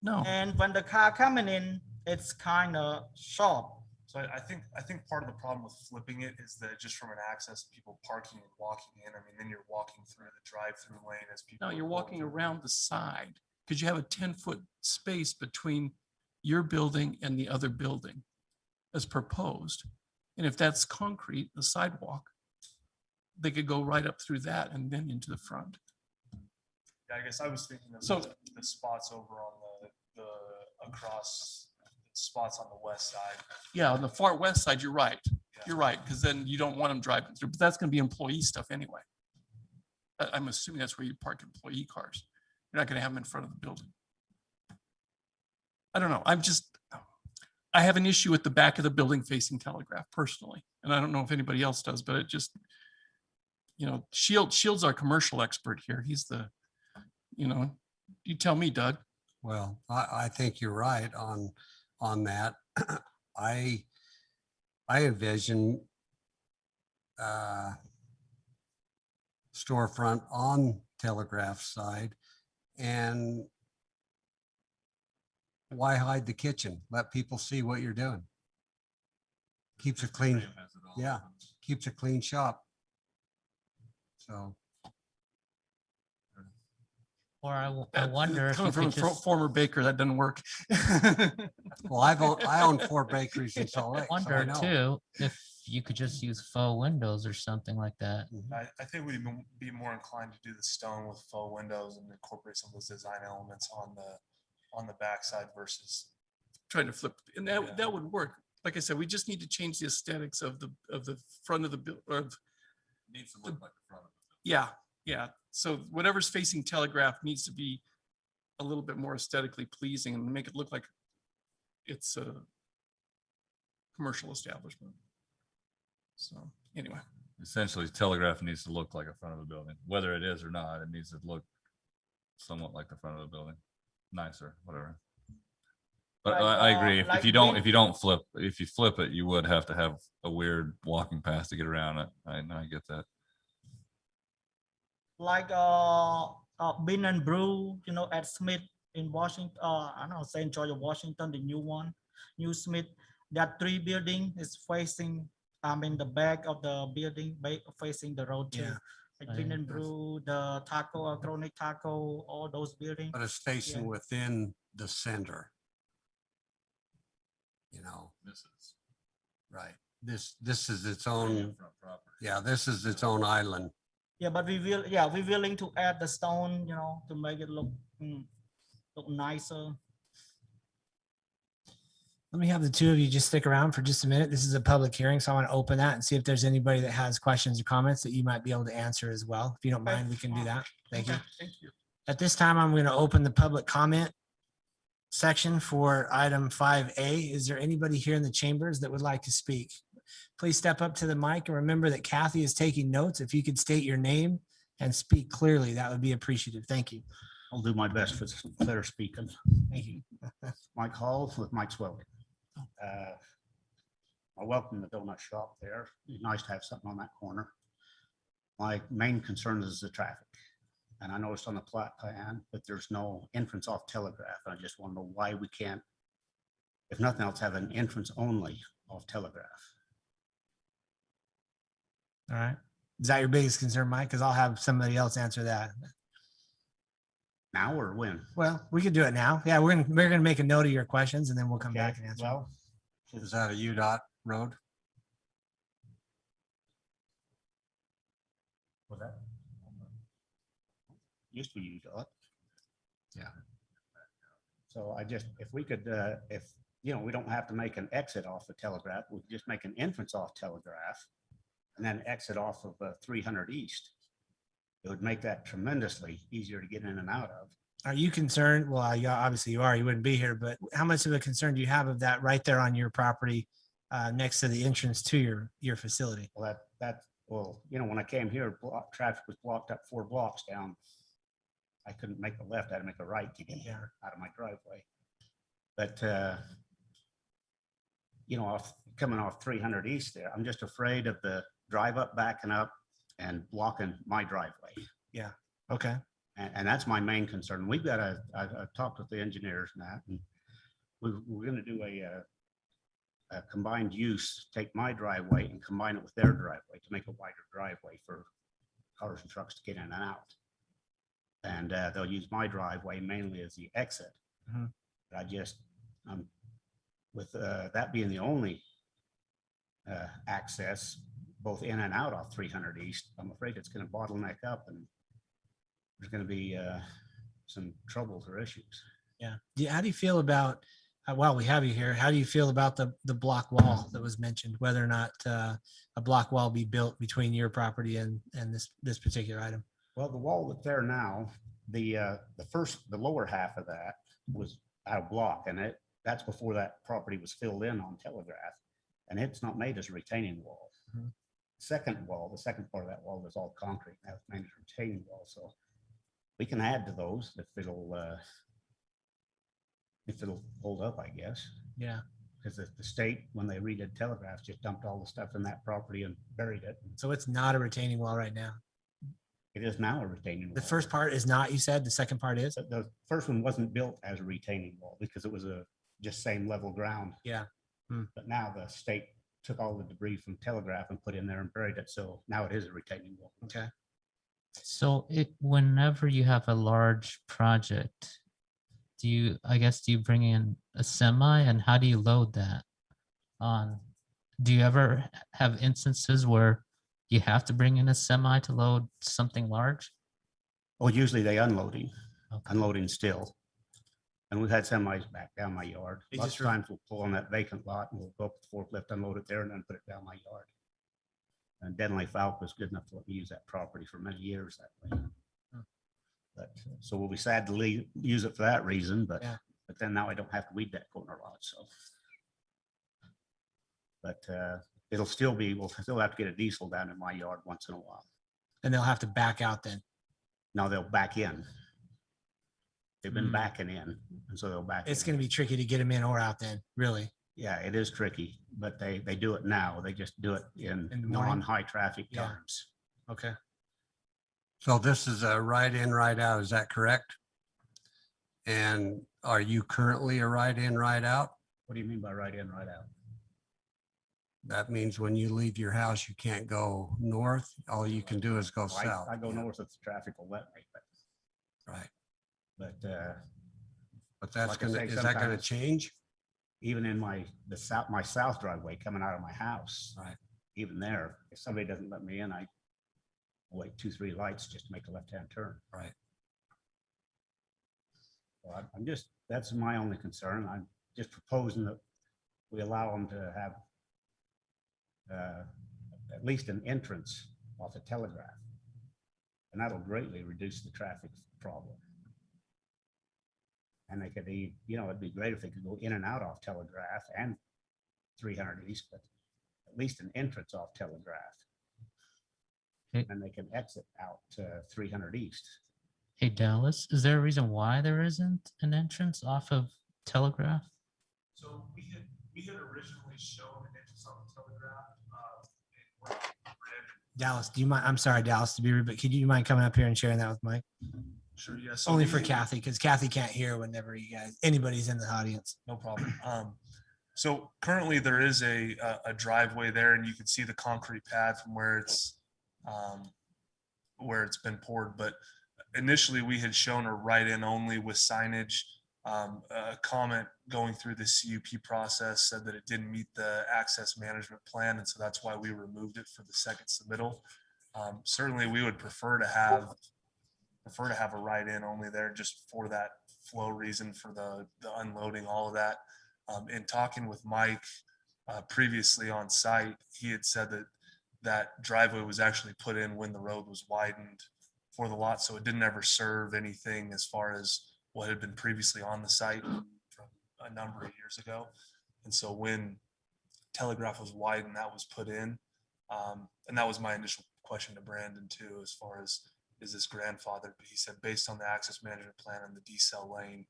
No. And when the car coming in, it's kind of short. So I think part of the problem with flipping it is that just from an access, people parking and walking in. I mean, then you're walking through the drive-through lane as people. No, you're walking around the side because you have a 10-foot space between your building and the other building as proposed. And if that's concrete, the sidewalk, they could go right up through that and then into the front. Yeah, I guess I was thinking of the spots over on the across spots on the west side. Yeah, on the far west side, you're right. Yeah. You're right, because then you don't want them driving through, but that's going to be employee stuff anyway. I'm assuming that's where you park employee cars. You're not going to have them in front of the building. I don't know. I have an issue with the back of the building facing Telegraph personally, and I don't know if anybody else does, but it just, you know, Shield's our commercial expert here. He's the, you know, you tell me, Doug. Well, I think you're right on that. I envision storefront on Telegraph side, and why hide the kitchen? Let people see what you're doing. Keeps a clean, yeah, keeps a clean shop. So. Or I wonder if coming from a former baker, that doesn't work. Well, I own 4 bakeries in Salt Lake. I wonder too if you could just use faux windows or something like that. I think we'd be more inclined to do the stone with faux windows and incorporate some of those design elements on the backside versus trying to flip, and that would work. Like I said, we just need to change the aesthetics of the front of the building. Needs to look like the front of it. Yeah. Yeah, so whatever's facing Telegraph needs to be a little bit more aesthetically pleasing and make it look like it's a commercial establishment. So Anyway, Essentially, telegraph needs to look like a front of a building, whether it is or not, it needs to look somewhat like the front of the building, nicer, whatever. But Like, I agree, if like you don't, when- if you flip it, you would have to have a weird walking path to get around it. I get that. Like Bean and Brew, you know, at Smith in Washington, I don't know, St. George of Washington, the new one, New Smith. That 3 building is facing, the back of the building, facing the road too. Yeah. Like Bean and Brew, the taco, Chronic Taco, all those buildings. But it's facing Yeah. within the center. You know, This is. right. This is its own, yeah, this is its own island. Yeah, but we're willing to add the stone, you know, to make it look nicer. Let me have the two of you just stick around for just a minute. This is a public hearing, so I want to open that and see if there's anybody that has questions or comments that you might be able to answer as well. If you don't mind, we can do that. Thank you. Okay, thank you. At this time, I'm going to open the public comment section for item 5A. Is there anybody here in the chambers that would like to speak? Please step up to the mic and remember that Kathy is taking notes. If you could state your name and speak clearly, that would be appreciative. Thank you. I'll do my best for some clear speaking. Thank you. Mike Hall with Mike's Welding. I welcome the donut shop there. It's nice to have something on that corner. My main concern is the traffic. And I noticed on the plat plan that there's no entrance off Telegraph. I just want to know why we can't, if nothing else, have an entrance only off Telegraph. All right. Is that your biggest concern, Mike? Because I'll have somebody else answer that. Now or when? Well, we could do it now. Yeah, we're gonna make a note of your questions and then we'll come back and answer. Well, Is that a UDOT road? was that? Used to be used a lot. Yeah. So I just, if we could, if, you know, we don't have to make an exit off the Telegraph, we could just make an entrance off Telegraph and then exit off of 300 East. It would make that tremendously easier to get in and out of. Are you concerned? Well, yeah, obviously you are, you wouldn't be here, but how much of a concern do you have of that right there on your property next to the entrance to your facility? Well, well, you know, when I came here, traffic was blocked up 4 blocks down. I couldn't make a left, I had to make a right to get here out of my driveway. But, you know, coming off 300 East there, I'm just afraid of the drive up backing up and blocking my driveway. Yeah. Okay. And that's my main concern. We've got I've talked with the engineers and that, and we're going to do a combined use, take my driveway and combine it with their driveway to make a wider driveway for cars and trucks to get in and out. And they'll use my driveway mainly as the exit. Mhm. But I just, with that being the only access, both in and out off 300 East, I'm afraid it's going to bottleneck up and there's going to be some troubles or issues. Yeah. How do you feel about, while we have you here, how do you feel about the block wall that was mentioned, whether or not a block wall be built between your property and this particular item? Well, the wall that's there now, the lower half of that was out of block, and that's before that property was filled in on Telegraph, and it's not made as a retaining wall. Mhm. Second wall, the second part of that wall is all concrete. That's made as a retaining wall, so we can add to those if it'll hold up, I guess. Yeah. Because the state, when they redid Telegraph, just dumped all the stuff in that property and buried it. So it's not a retaining wall right now. It is now a retaining wall. The first part is not, you said, the second part is? The first one wasn't built as a retaining wall because it was just same level ground. Yeah. But now the state took all the debris from Telegraph and put in there and buried it. So now it is a retaining wall. Okay. So whenever you have a large project, do you bring in a semi, and how do you load that on? Do you ever have instances where you have to bring in a semi to load something large? Well, usually they unloading Okay. still. And we've had semis back down my yard. They Lots just of times we'll pull on that vacant lot and we'll go up with the forklift, unload it there and then put it down my yard. And Denley Falcon was good enough to let me use that property for many years that way. But so we'll be sad to use it for that reason, but Yeah. then now I don't have to weed that corner lot, so. But it'll still be, we'll still have to get a diesel down in my yard once in a while. And they'll have to back out then. Now they'll back in. They've been backing in, and so they'll back. It's in. going to be tricky to get them in or out then, really. Yeah, it is tricky, but they do it now. They just do it in In the morning? non-high traffic Yeah. times. Okay. So this is a right in, right out, is that correct? And are you currently a right in, right out? What do you mean by right in, right out? That means when you leave your house, you can't go north. All you can do is go south. I go north if the traffic will let me, Right. but But that's Like I gonna, say, is that gonna sometimes- change? even in my south driveway coming out of my house. Right. Even there, if somebody doesn't let me in, I wait 2-3 lights just to make a left-hand turn. Right. So I'm just, that's my only concern. I'm just proposing that we allow them to have at least an entrance off the Telegraph. And that'll greatly reduce the traffic problem. And they could, it'd be great if they could go in and out off Telegraph and 300 East, but at least an entrance off Telegraph. Okay. And they can exit out to 300 East. Hey, Dallas, is there a reason why there isn't an entrance off of Telegraph? So we had originally shown an entrance on the Telegraph. Dallas, do you mind? I'm sorry, Dallas, to be rude, but could you mind coming up here and sharing that with Mike? Sure, yes. Only for Kathy, because Kathy can't hear whenever anybody's in the audience. No problem. So currently there is a driveway there, and you can see the concrete pad from where it's been poured. But initially we had shown a right-in only with signage. A comment going through the CUP process said that it didn't meet the access management plan, and so that's why we removed it for the second submittal. Certainly, we would prefer to have a right-in only there, just for that flow reason, for the unloading, all of that. In talking with Mike previously on site, he had said that driveway was actually put in when the road was widened for the lot, so it didn't ever serve anything as far as what had been previously on the site from a number of years ago. And so when Telegraph was widened, that was put in. And that was my initial question to Brandon too, as far as, is this grandfathered? But he said, based on the access management plan and the decel lane,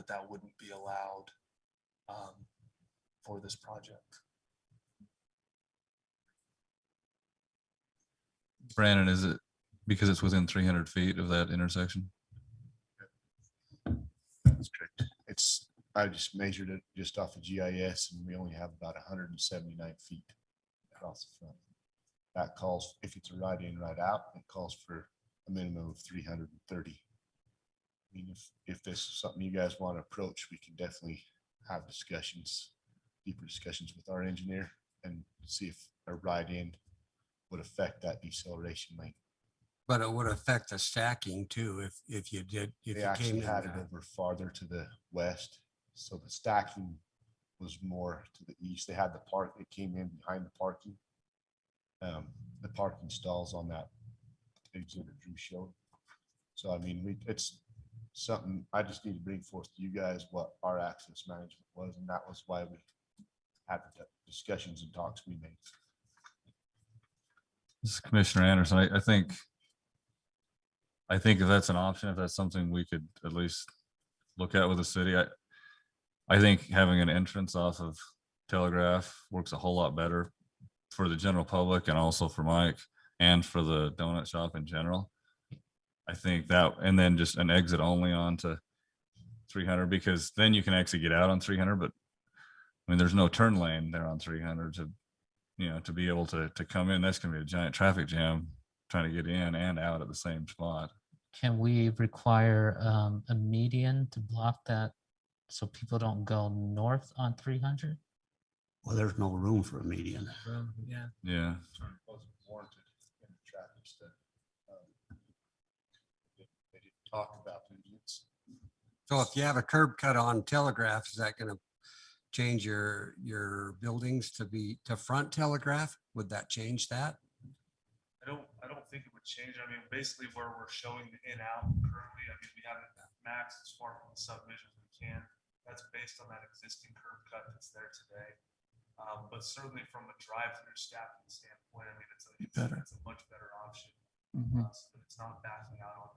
that wouldn't be allowed for this project. Brandon, is it because it's within 300 feet of that intersection? That's correct. I just measured it just off of GIS, and we only have about 179 feet across the front. That calls, if it's a right in, right out, it calls for a minimum of 330. I mean, if this is something you guys want to approach, we can definitely have discussions, deeper discussions with our engineer, and see if a right in would affect that deceleration lane. But it would affect the stacking too, if you They came actually in. had it over farther to the west, so the stacking was more to the east. They had the park, it came in behind the parking. The parking stalls on that exhibit Drew showed. So I mean, it's something I just need to bring forth to you guys what our access management was, and that was why we had the discussions and talks we made. This is Commissioner Anderson. I think if that's an option, if that's something we could at least look at with the city, I think having an entrance off of Telegraph works a whole lot better for the general public and also for Mike and for the donut shop in general. I think that, and then just an exit only onto 300, because then you can actually get out on 300, but I mean, there's no turn lane there on 300 to be able to come in. That's gonna be a giant traffic jam trying to get in and out at the same spot. Can we require a median to block that so people don't go north on 300? Well, there's no room for a median. Yeah. Yeah. Wasn't warranted in the traffic study. They didn't talk about medians. So if you have a curb cut on Telegraph, is that gonna change your buildings to front Telegraph? Would that change that? I don't think it would change. I mean, basically where we're showing the in out currently, I mean, we have it maxed as far from the subdivision as we can. That's based on that existing curb cut that's there today. But certainly from a drive-through staffing standpoint, I mean, Better. it's a much better option. Mhm. So that it's not backing out on.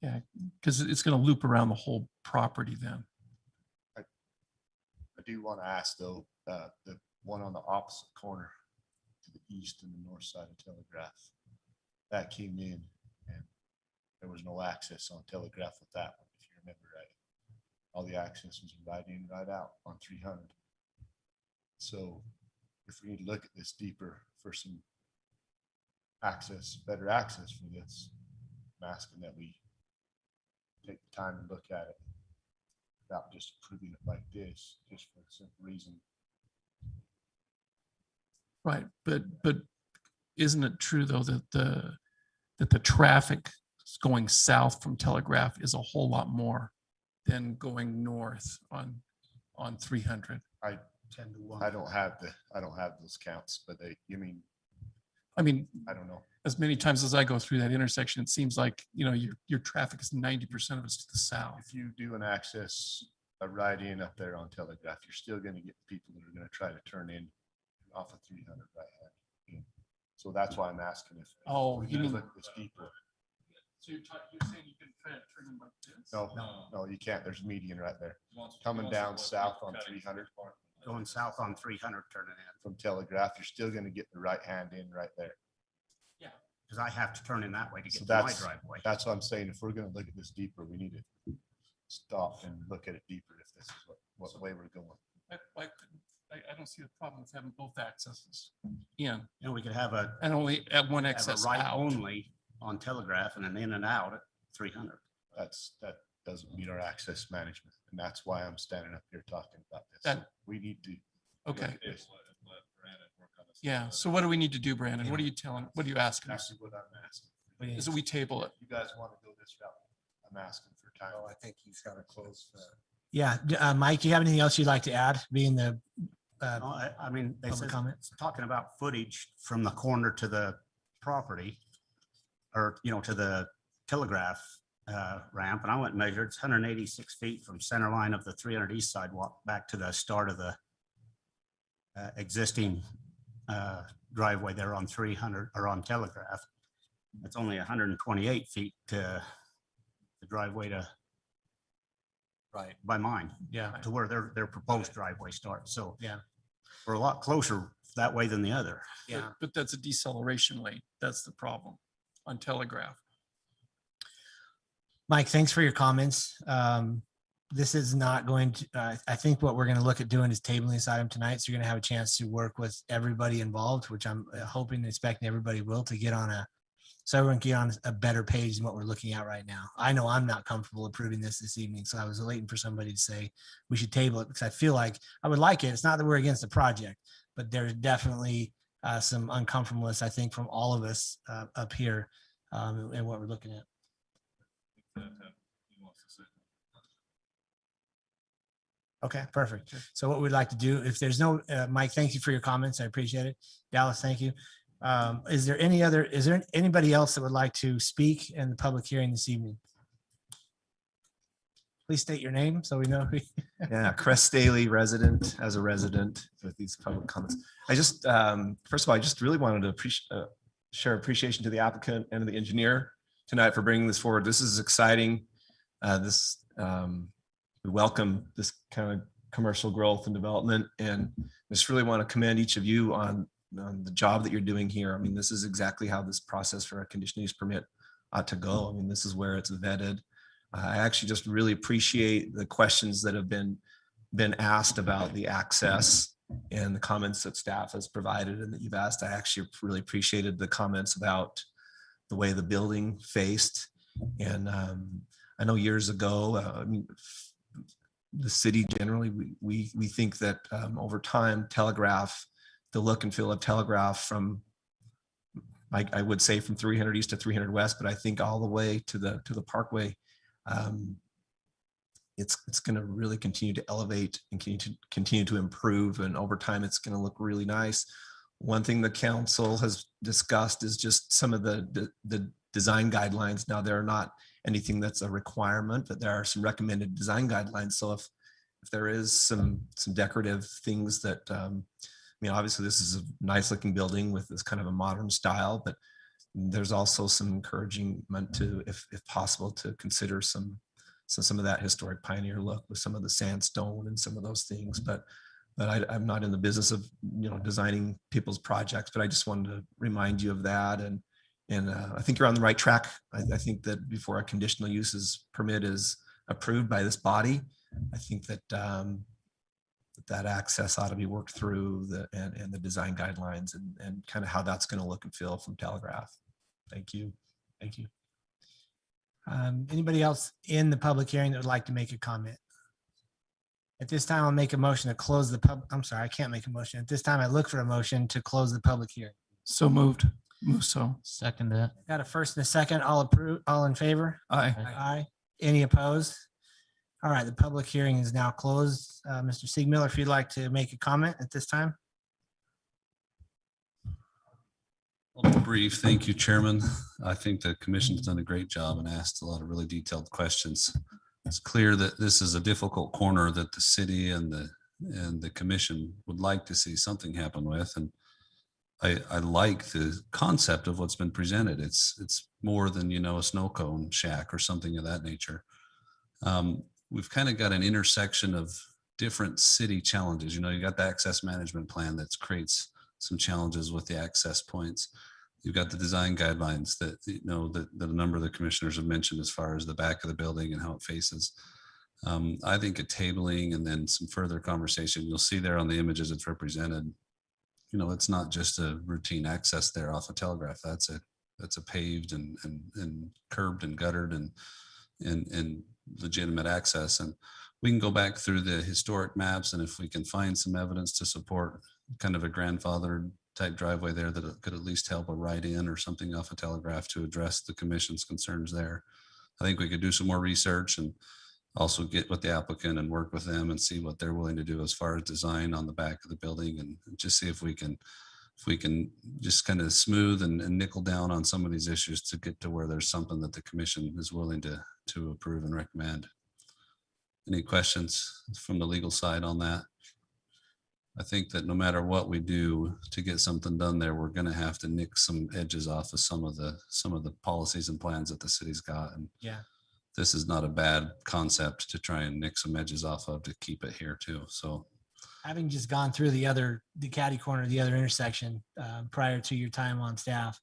Yeah, because it's going to loop around the whole property then. I do want to ask though, the one on the opposite corner to the east and the north side of Telegraph, that came in and there was no access on Telegraph with that one, if you remember right. All the access was right in, right out on 300. So if we need to look at this deeper for some access, better access for this, I'm asking that we take the time and look at it without just approving it like this, just for the simple reason. Right, but isn't it true though that the traffic going south from Telegraph is a whole lot more than going north on 300? 10 to 1. I don't have those counts, but I mean, I mean, I don't know. as many times as I go through that intersection, it seems like, you know, your traffic is 90% of it's to the south. If you do an access, a right in up there on Telegraph, you're still gonna get people that are gonna try to turn in off of 300 right hand. So that's why I'm asking if. Oh, we're you gonna mean- look at this deeper. So you're saying you can try to turn them like this? No, you can't. There's median right there. Coming down south on 300 Going south on 300, turning in, from Telegraph, you're still gonna get the right hand in right there. because I have to turn in that way to So get to my that's, driveway. that's what I'm saying. If we're gonna look at this deeper, we need to stop and look at it deeper if this is what way we're going. I don't see a problem with having both accesses in You know, we could have a, and only at one have a access right out. only on Telegraph and an in and out at 300. That doesn't meet our access management. And that's why I'm standing up here talking about this. That- We need to. look Okay, at this. yeah. So what do we need to do, Brandon? What are you asking us? That's what I'm asking. Is that we table it? You guys want to go this route? I'm asking for time. Well, I think he's got to close. Yeah, Mike, do you have anything else you'd like to add, being the, No, I mean, they Public said, comment? it's talking about footage from the corner to the property or, you know, to the Telegraph ramp. And I went and measured, it's 186 feet from center line of the 300 east sidewalk back to the start of the existing driveway there on 300 or on Telegraph. It's only 128 feet to the driveway to, Right. by mine, yeah, to where their proposed driveway starts. So yeah, we're a lot closer that way than the other. yeah. But that's a deceleration lane. That's the problem on Telegraph. Mike, thanks for your comments. This is not going to, I think what we're going to look at doing is tabling this item tonight. So you're going to have a chance to work with everybody involved, which I'm hoping and expecting everybody will, to get on so everyone can get on a better page than what we're looking at right now. I know I'm not comfortable approving this evening, so I was waiting for somebody to say we should table it because I feel like I would like it. It's not that we're against the project, but there's definitely some uncomfortableness, I think, from all of us up here and what we're looking at. Okay, perfect. So what we'd like to do, if there's no, Mike, thank you for your comments. I appreciate it. Dallas, thank you. Is there anybody else that would like to speak in the public hearing this evening? Please state your name so we know. Yeah, Chris Staley, resident, as a resident with these public comments. I just, first of all, I just really wanted to share appreciation to the applicant and the engineer tonight for bringing this forward. This is exciting. We welcome this kind of commercial growth and development, and just really want to commend each of you on the job that you're doing here. I mean, this is exactly how this process for a conditional use permit ought to go. I mean, this is where it's vetted. I actually just really appreciate the questions that have been asked about the access and the comments that staff has provided and that you've asked. I actually really appreciated the comments about the way the building faced. And I know years ago, I mean, the city generally, we think that over time, Telegraph, the look and feel of Telegraph from, I would say from 300 East to 300 West, but I think all the way to the Parkway, it's going to really continue to elevate and continue to improve. And over time, it's going to look really nice. One thing the council has discussed is just some of the design guidelines. Now, they're not anything that's a requirement, but there are some recommended design guidelines. So if if there is some decorative things that, I mean, obviously this is a nice looking building with this kind of a modern style, but there's also some encouragement to, if possible, to consider some of that historic pioneer look with some of the sandstone and some of those things. But I'm not in the business of, designing people's projects, but I just wanted to remind you of that. And I think you're on the right track. I think that before a conditional uses permit is approved by this body, I think that that access ought to be worked through and the design guidelines and kind of how that's going to look and feel from Telegraph. Thank you. Thank you. Anybody else in the public hearing that would like to make a comment? At this time, I'll make a motion to close the I'm sorry, I can't make a motion. At this time, I look for a motion to close the public hearing. So moved. Musso. Second that. Got a first and a second. All in favor? Aye. Aye. Any opposed? All right, the public hearing is now closed. Mr. Siegmiller, if you'd like to make a comment at this time. I'll be brief. Thank you, Chairman. I think the commission's done a great job and asked a lot of really detailed questions. It's clear that this is a difficult corner that the city and the commission would like to see something happen with. And I like the concept of what's been presented. It's more than, a snow cone shack or something of that nature. We've kind of got an intersection of different city challenges. You got the access management plan that creates some challenges with the access points. You've got the design guidelines that, that a number of the commissioners have mentioned as far as the back of the building and how it faces. I think a tabling and then some further conversation, you'll see there on the images it's represented. It's not just a routine access there off of Telegraph. That's a paved and curbed and guttered and legitimate access. And we can go back through the historic maps, and if we can find some evidence to support kind of a grandfathered type driveway there that could at least help a ride-in or something off of Telegraph to address the commission's concerns there. I think we could do some more research and also get with the applicant and work with them and see what they're willing to do as far as design on the back of the building, and just see if we can just kind of smooth and nickel down on some of these issues to get to where there's something that the commission is willing to approve and recommend. Any questions from the legal side on that? I think that no matter what we do to get something done there, we're going to have to nick some edges off of some of the policies and plans that the city's got. And yeah, this is not a bad concept to try and nick some edges off of to keep it here too. So having just gone through the caddy corner, the other intersection prior to your time on staff,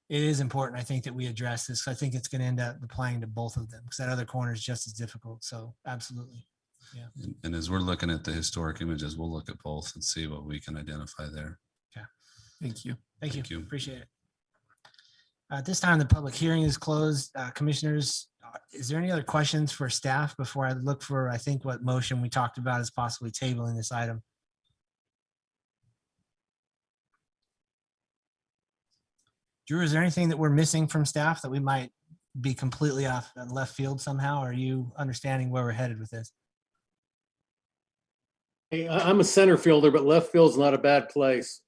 it is important, I think, that we address this. I think it's going to end up applying to both of them because that other corner is just as difficult. So absolutely. Yeah. And as we're looking at the historic images, we'll look at both and see what we can identify there. Okay. Thank you. Thank you. Appreciate it. At this time, the public hearing is closed. Commissioners, is there any other questions for staff before I look for, I think, what motion we talked about is possibly tabling this item? Drew, is there anything that we're missing from staff that we might be completely off left field somehow? Are you understanding where we're headed with this? Hey, I'm a center fielder, but left field's not a bad place.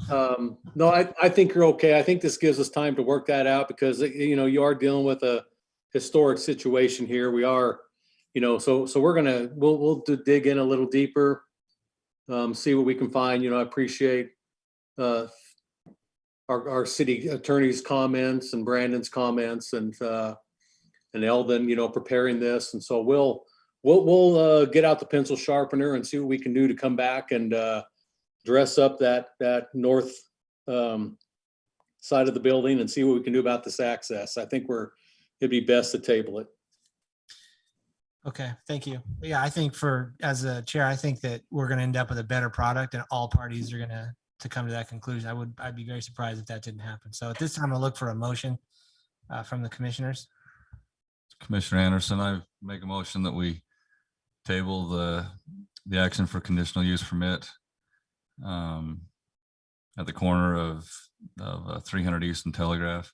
No, I think you're okay. I think this gives us time to work that out because, you are dealing with a historic situation here. We are, so we'll dig in a little deeper, see what we can find. I appreciate our city attorney's comments and Brandon's comments and Eldon, preparing this. And so we'll get out the pencil sharpener and see what we can do to come back and dress up that north side of the building and see what we can do about this access. I think it'd be best to table it. Okay, thank you. Yeah, I think as a chair, I think that we're going to end up with a better product and all parties are going to come to that conclusion. I'd be very surprised if that didn't happen. So at this time, I'll look for a motion from the commissioners. Commissioner Anderson, I make a motion that we table the action for conditional use permit at the corner of 300 East and Telegraph,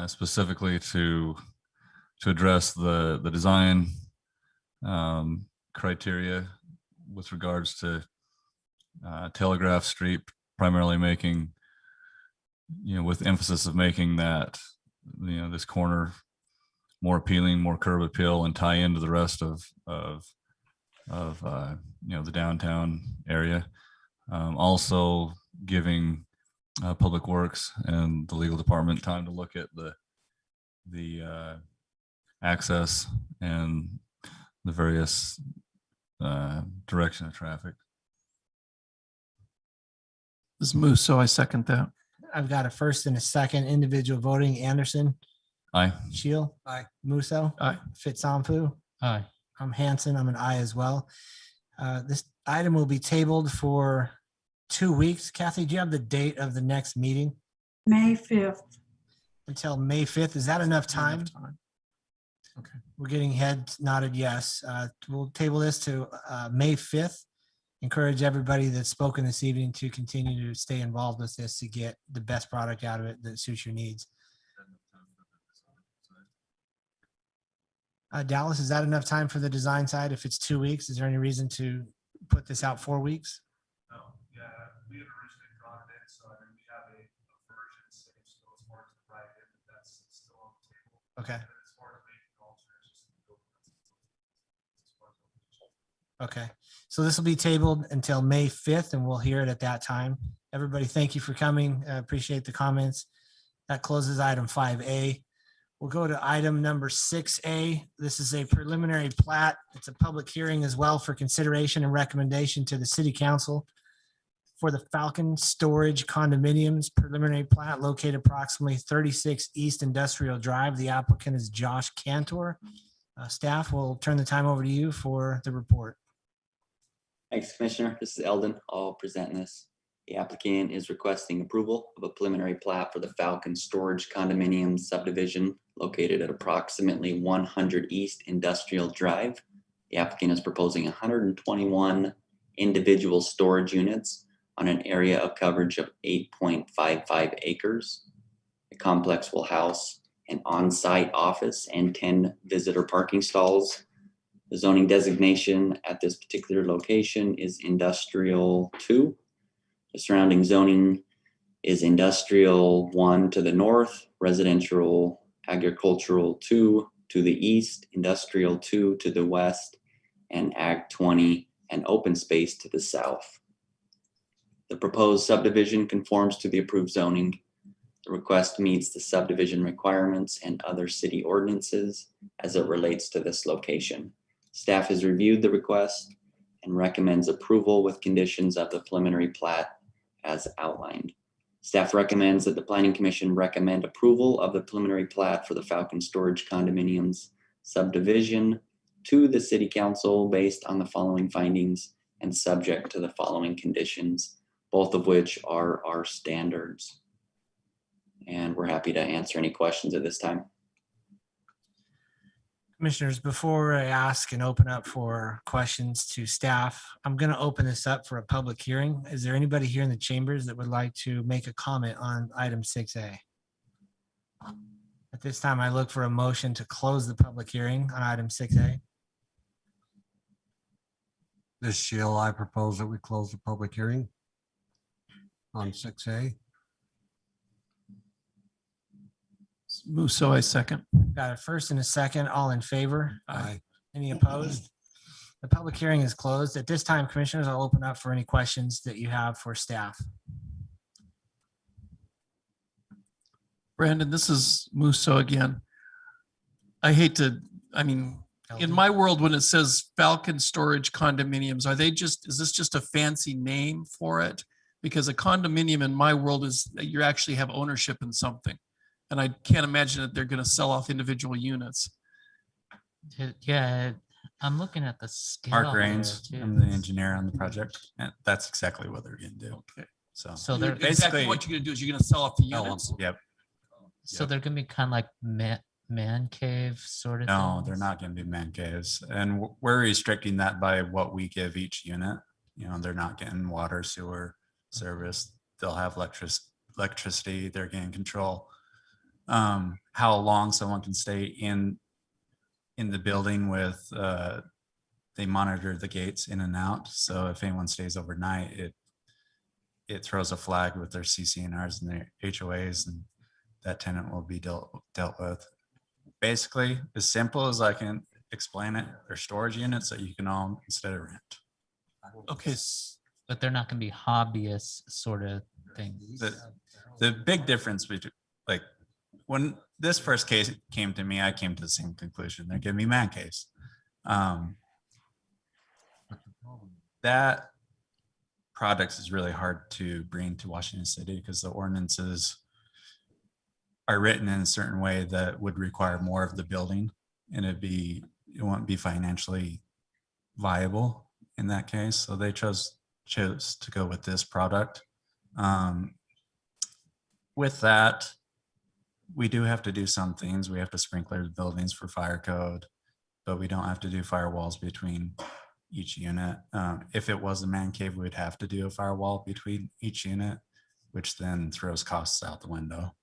specifically to address the design criteria with regards to Telegraph Street, primarily making, with emphasis of making that, this corner more appealing, more curb appeal, and tie into the rest of of, the downtown area. Also giving Public Works and the legal department time to look at the access and the various direction of traffic. This is Moose, so I second that. I've got a first and a second. Individual voting: Anderson, Aye. Shield, Aye. Musso, Aye. Fitzampu. Aye. I'm Hanson. I'm an aye as well. This item will be tabled for 2 weeks. Kathy, do you have the date of the next meeting? May 5th. Until May 5th. Is that enough time? Okay. We're getting heads nodded yes. We'll table this to May 5th. Encourage everybody that's spoken this evening to continue to stay involved with this to get the best product out of it that suits your needs. Dallas, is that enough time for the design side? If it's 2 weeks, is there any reason to put this out 4 weeks? No, yeah, we had originally drawn it in, so I mean, we have a version saved, so as far as the right end, that's still on the table. Okay. And as far as making alternates, just Okay, so this will be tabled until May 5th and we'll hear it at that time. Everybody, thank you for coming. I appreciate the comments. That closes item 5A. We'll go to item number 6A. This is a preliminary plat. It's a public hearing as well for consideration and recommendation to the city council for the Falcon Storage Condominiums preliminary plat located approximately 36 East Industrial Drive. The applicant is Josh Cantor. Staff will turn the time over to you for the report. Thanks, Commissioner. This is Eldon. I'll present this. The applicant is requesting approval of a preliminary plat for the Falcon Storage Condominium subdivision located at approximately 100 East Industrial Drive. The applicant is proposing 121 individual storage units on an area of coverage of 8.55 acres. The complex will house an on-site office and 10 visitor parking stalls. The zoning designation at this particular location is Industrial 2. The surrounding zoning is Industrial 1 to the north, Residential Agricultural 2 to the east, Industrial 2 to the west, and Ag 20 and open space to the south. The proposed subdivision conforms to the approved zoning. The request meets the subdivision requirements and other city ordinances as it relates to this location. Staff has reviewed the request and recommends approval with conditions of the preliminary plat as outlined. Staff recommends that the Planning Commission recommend approval of the preliminary plat for the Falcon Storage Condominiums subdivision to the City Council based on the following findings and subject to the following conditions, both of which are our standards. And we're happy to answer any questions at this time. Commissioners, before I ask and open up for questions to staff, I'm going to open this up for a public hearing. Is there anybody here in the chambers that would like to make a comment on item 6A? At this time, I look for a motion to close the public hearing on item 6A. This Shield, I propose that we close the public hearing on 6A. Musso, I second. Got a first and a second. All in favor? Aye. Any opposed? The public hearing is closed. At this time, commissioners, I'll open up for any questions that you have for staff. Brandon, this is Musso again. I hate to, in my world, when it says Falcon Storage Condominiums, is this just a fancy name for it? Because a condominium in my world is that you actually have ownership in something. And I can't imagine that they're going to sell off individual units. Yeah, I'm looking at the scale. Mark Rains, I'm the engineer on the project, and that's exactly what they're going to do. Okay. So they're Exactly basically what you're going to do is you're going to sell off the units. Yep. So they're gonna be kind of like man cave sort of. No, things? they're not going to be man caves, and we're restricting that by what we give each unit. They're not getting water, sewer service. They'll have electricity. They're getting control. How long someone can stay in the building with they monitor the gates in and out. So if anyone stays overnight, it throws a flag with their CCNRs and their HOAs, and that tenant will be dealt with. Basically, as simple as I can explain it. They're storage units that you can own instead of rent. Okay, But they're not gonna be hobbyist sort of things. The big difference between, like, when this first case came to me, I came to the same conclusion. They're giving me man caves. That product is really hard to bring to Washington City because the ordinances are written in a certain way that would require more of the building, and it won't be financially viable in that case. So they chose to go with this product. With that, we do have to do some things. We have to sprinkler the buildings for fire code, but we don't have to do firewalls between each unit. If it was a man cave, we'd have to do a firewall between each unit, which then throws costs out the window.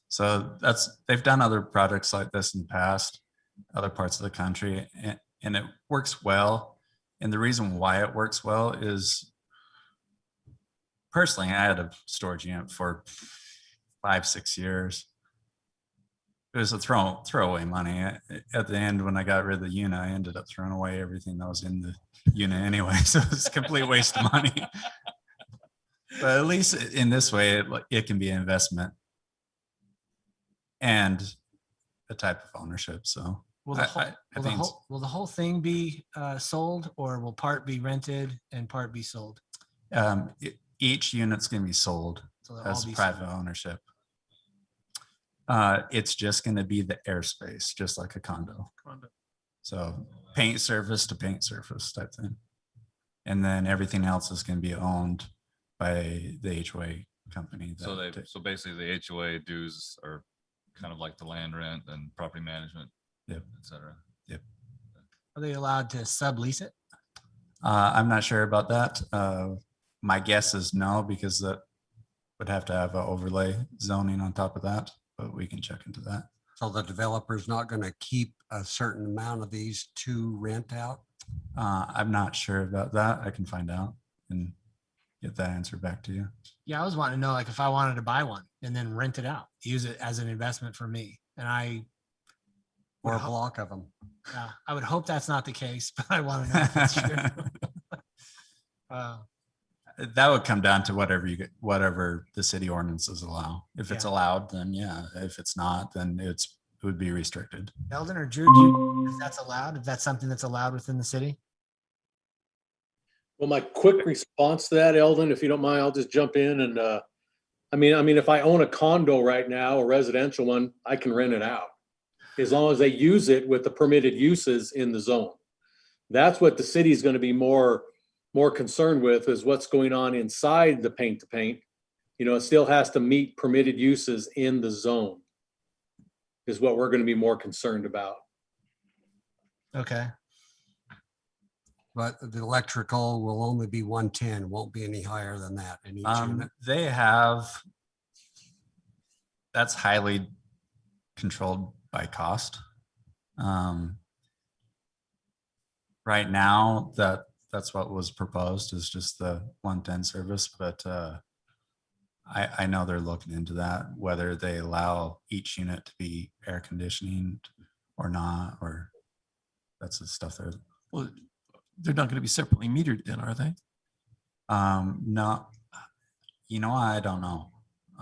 So they've done other projects like this in the past, other parts of the country, and it works well. And the reason why it works well is, personally, I had a storage unit for 5-6 years. It was a throwaway money. At the end, when I got rid of the unit, I ended up throwing away everything that was in the unit anyway. So it's a complete waste of money. But at least in this way, it can be an investment and a type of ownership. So Will the whole thing be sold, or will part be rented and part be sold? Each unit's going to be sold So they'll all as be private sold. ownership. It's just going to be the airspace, just like a condo. So paint surface to paint surface type thing. And then everything else is going to be owned by the HOA company. So basically the HOA dues are kind of like the land rent and property management, Yep. et cetera. Yep. Are they allowed to sublease it? I'm not sure about that. My guess is no, because that would have to have an overlay zoning on top of that, but we can check into that. So the developer's not going to keep a certain amount of these to rent out? I'm not sure about that. I can find out and get that answer back to you. Yeah, I was wanting to know, like, if I wanted to buy one and then rent it out, use it as an investment for me. And Or a block of them? I would hope that's not the case, but I want to know if that's true. That would come down to whatever the city ordinances allow. If it's allowed, then yeah. If it's not, then it would be restricted. Eldon or Drew, do you know if that's allowed? If that's something that's allowed within the city? Well, my quick response to that, Eldon, if you don't mind, I'll just jump in and, I mean, if I own a condo right now, a residential one, I can rent it out as long as they use it with the permitted uses in the zone. That's what the city is going to be more concerned with, is what's going on inside the paint to paint. It still has to meet permitted uses in the zone is what we're going to be more concerned about. Okay. But the electrical will only be 110, won't be any higher than that in each unit. That's highly controlled by cost. Right now, that's what was proposed, is just the 110 service, but I know they're looking into that, whether they allow each unit to be air conditioning or not, or that's the stuff Well, they're not going to be separately metered then, are they? no, I don't know.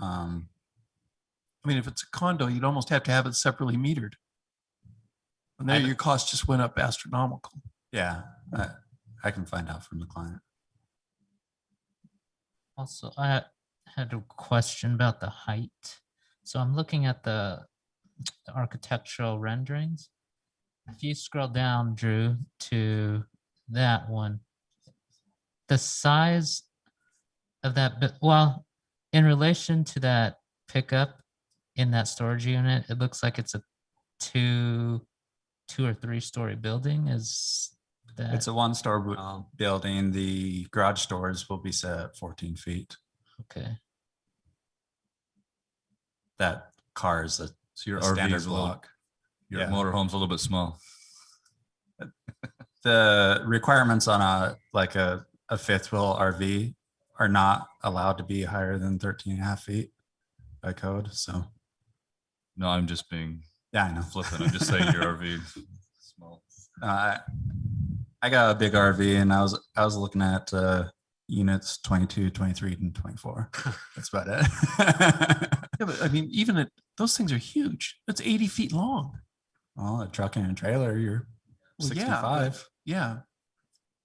I mean, if it's a condo, you'd almost have to have it separately metered. And there your cost just went up astronomical. Yeah, I can find out from the client. Also, I had a question about the height. So I'm looking at the architectural renderings. If you scroll down, Drew, to that one, the size of that, in relation to that pickup in that storage unit, it looks like it's a two or 3 story building. Is that? It's a 1-story building. The garage doors will be set at 14 feet. Okay. That car is a your standard RV is block. Your Yeah. motorhome's a little bit small. The requirements on a fifth wheel RV are not allowed to be higher than 13.5 feet by code. So No, I'm just being Yeah, I know. Flipping it, just say your RV. Small. I got a big RV and I was looking at units 22, 23, and 24. That's about it. Yeah, but I mean, even those things are huge. That's 80 feet long. Well, a truck and a trailer, you're Well, 65. Yeah,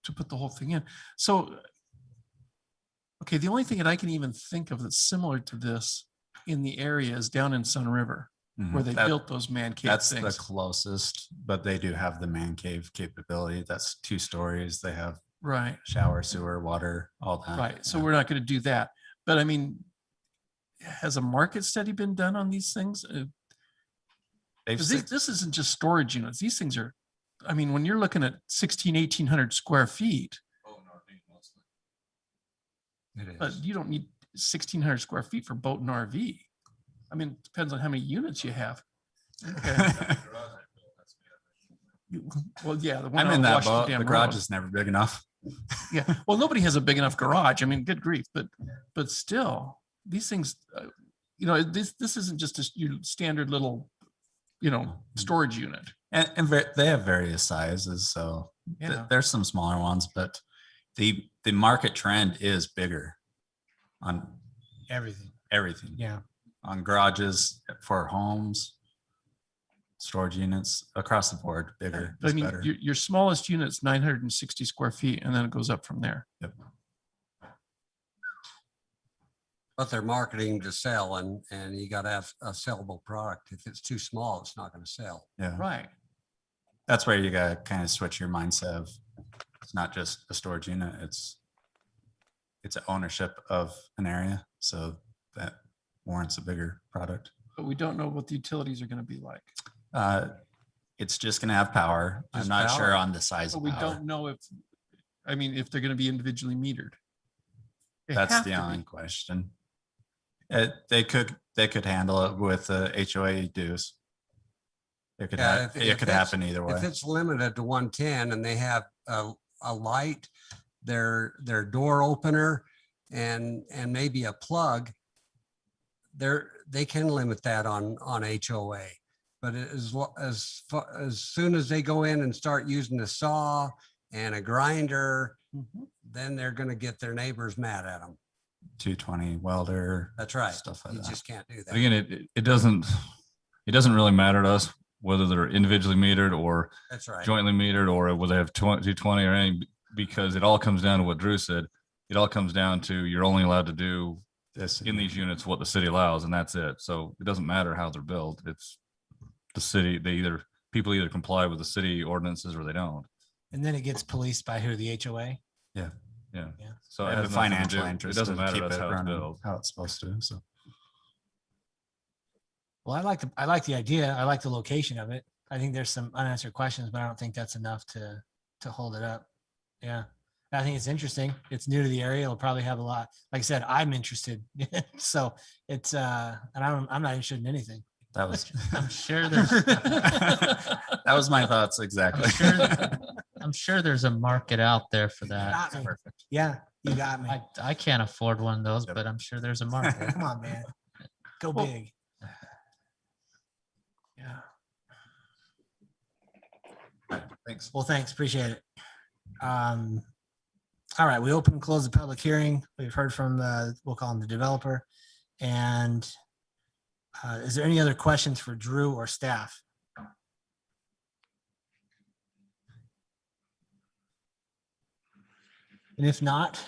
to put the whole thing in. So, okay, the only thing that I can even think of that's similar to this in the area is down in Sun River, where they built those man cave That's things. the closest, but they do have the man cave capability. That's 2 stories. They have Right, shower, sewer, water, all that. right. So yeah. we're not going to do that. But I mean, has a market study been done on these things? They've 'Cause said- this isn't just storage units. These things are, I mean, when you're looking at 1,800 square feet, It is. but you don't need 1,600 square feet for boat and RV. I mean, it depends on how many units you have. Okay. Well, yeah. The one I'm in on that Washington boat. Dam The garage Road. is never big enough. Yeah. Well, nobody has a big enough garage. I mean, good grief, but still, these things, this isn't just your standard little, storage unit. And they have various sizes. So Yeah. there's some smaller ones, but the market trend is bigger on Everything. everything. Yeah. On garages, for homes, storage units, across the board, bigger I is mean, better. your smallest unit's 960 square feet, and then it goes up from there. Yep. But they're marketing to sell and you gotta have a sellable product. If it's too small, it's not gonna sell. Yeah. Right. That's where you gotta kind of switch your mindset of it's not just a storage unit, it's an ownership of an area. So that warrants a bigger product. But we don't know what the utilities are going to be like. It's just gonna have power. I'm Just not sure power. on the size But of we power. don't know if they're going to be individually metered. They That's have the to be. only question. They could handle it with HOA dues. It could Yeah, if it could it's- happen either way. If it's limited to 110 and they have a light, their door opener and maybe a plug, they can limit that on HOA. But as soon as they go in and start using a saw and a grinder, then they're going to get their neighbors mad at them. 220 welder. That's right. Stuff like You that. just can't do that. But again, it doesn't really matter to us whether they're individually metered or That's right. jointly metered or whether they have 220 or anything, because it all comes down to what Drew said. It all comes down to you're only allowed to do This in these units what the city allows, and that's it. So it doesn't matter how they're built. It's the city. People either comply with the city ordinances or they don't. And then it gets policed by who? The HOA? Yeah. Yeah. So it and the has nothing to financial do- interest. It doesn't to matter. keep That's it how it's running built. how it's supposed to. So Well, I like the idea. I like the location of it. I think there's some unanswered questions, but I don't think that's enough to hold it up. Yeah. I think it's interesting. It's new to the area. It'll probably have a lot. Like I said, I'm interested. So it's and I'm not interested in anything. that was I'm sure there's that was my thoughts exactly. I'm sure there's a market out there for that. Got me. Yeah, you got me. I can't afford one of those, but I'm sure there's a market. Come on, man. Go Well, big. Yeah. Thanks. Well, thanks. Appreciate it. All right, we open and close the public hearing. We've heard from we'll call him the developer. And is there any other questions for Drew or staff? And if not,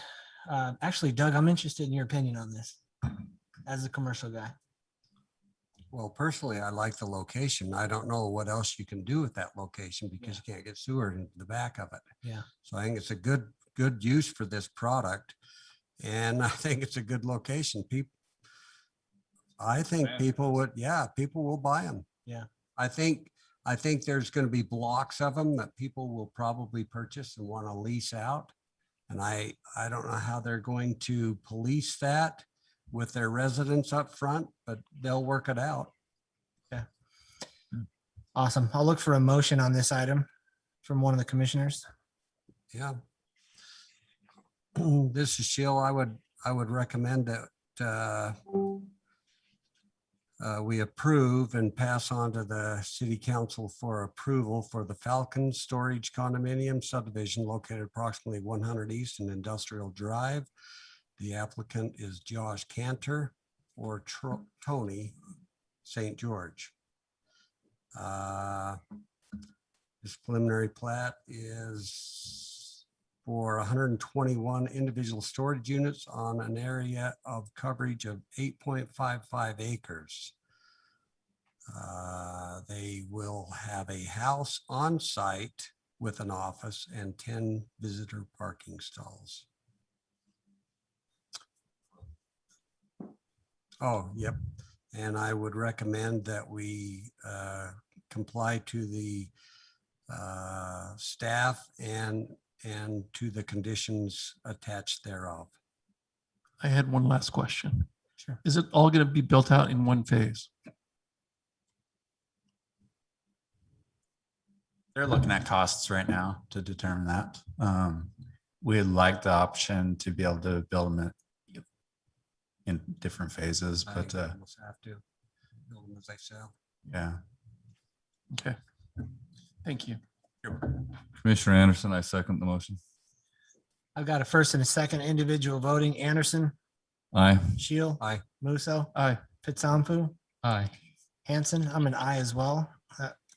actually, Doug, I'm interested in your opinion on this as a commercial guy. Well, personally, I like the location. I don't know what else you can do with that location because you can't get sewer into the back of it. Yeah. So I think it's a good use for this product. And I think it's a good location. I think people will buy them. Yeah. I think there's going to be blocks of them that people will probably purchase and want to lease out. And I don't know how they're going to police that with their residents up front, but they'll work it out. Yeah. Awesome. I'll look for a motion on this item from one of the commissioners. Yeah. This is Sheila. I would recommend that we approve and pass on to the city council for approval for the Falcon Storage Condominium subdivision located approximately 100 East and Industrial Drive. The applicant is Josh Cantor or Tony St. George. This preliminary plat is for 121 individual storage units on an area of coverage of 8.55 acres. They will have a house on site with an office and 10 visitor parking stalls. Oh, yep. And I would recommend that we comply to the staff and to the conditions attached thereof. I had one last question. Sure. Is it all going to be built out in one phase? They're looking at costs right now to determine that. We'd like the option to be able to build them in different phases, I but think we almost have to build them as they sell. yeah. Okay. Thank you. Commissioner Anderson, I second the motion. I've got a first and a second individual voting. Anderson, Aye. Shield, Aye. Musso, Aye. Pitzampu, Aye. Hanson. I'm an aye as well.